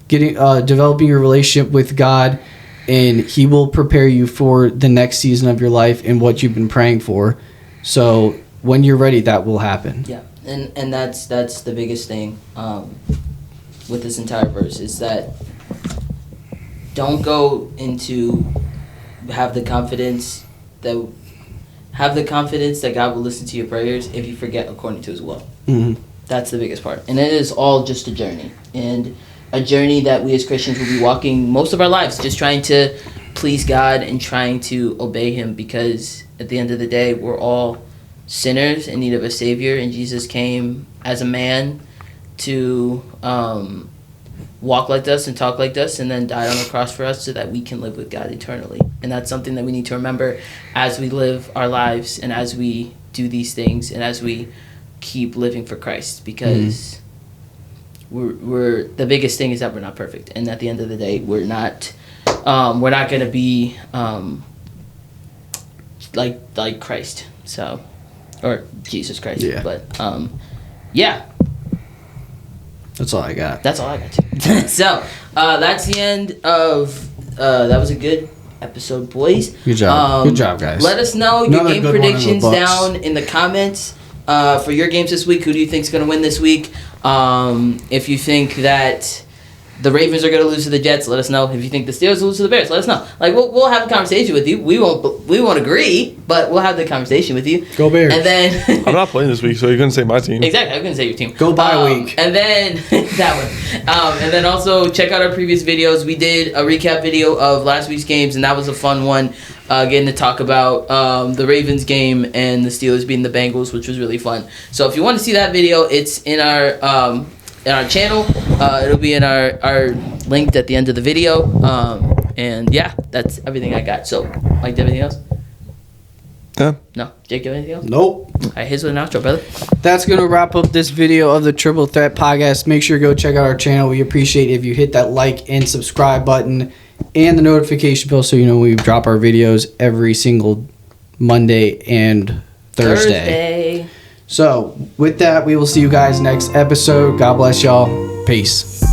Speaker 1: getting developing your relationship with God, and He will prepare you for the next season of your life and what you've been praying for. So when you're ready, that will happen.
Speaker 2: Yeah, and that's the biggest thing with this entire verse is that don't go into have the confidence that God will listen to your prayers if you forget according to His will. Mm-hmm. That's the biggest part. And it is all just a journey. And a journey that we as Christians will be walking most of our lives, just trying to please God and trying to obey Him, because at the end of the day, we're all sinners in need of a Savior, and Jesus came as a man to walk like us and talk like us, and then died on the cross for us so that we can live with God eternally. And that's something that we need to remember as we live our lives and as we do these things and as we keep living for Christ, because we're the biggest thing is that we're not perfect, and at the end of the day we're not going to be like Christ, so, or Jesus Christ.
Speaker 1: Yeah.
Speaker 2: But yeah.
Speaker 1: That's all I got.
Speaker 2: That's all I got too. So that's the end of that was a good episode, boys.
Speaker 1: Good job. Good job, guys.
Speaker 2: Let us know your game predictions down in the comments for your games this week. Who do you think is going to win this week? If you think that the Ravens are going to lose to the Jets, let us know. If you think the Steelers will lose to the Bears, let us know. Like, we'll have a conversation with you. We won't agree, but we'll have the conversation with you.
Speaker 1: Go Bears.
Speaker 2: And then
Speaker 3: I'm not playing this week, so you couldn't say my team.
Speaker 2: Exactly, I couldn't say your team.
Speaker 1: Go bye week.
Speaker 2: And then that one. And then also check out our previous videos. We did a recap video of last week's games, and that was a fun one. Getting to talk about the Ravens game and the Steelers beating the Bengals, which was really fun. So if you want to see that video, it's in our channel. It'll be in our linked at the end of the video. And yeah, that's everything I got. So, Mike, do you have anything else?
Speaker 3: Yeah.
Speaker 2: No. Jake, do you have anything else?
Speaker 1: Nope.
Speaker 2: All right, here's with an outro, brother.
Speaker 1: That's going to wrap up this video of the Triple Threat Podcast. Make sure to go check out our channel. We appreciate if you hit that like and subscribe button and the notification bell so you know we drop our videos every single Monday and Thursday. So, with that, we will see you guys next episode. God bless y'all. Peace.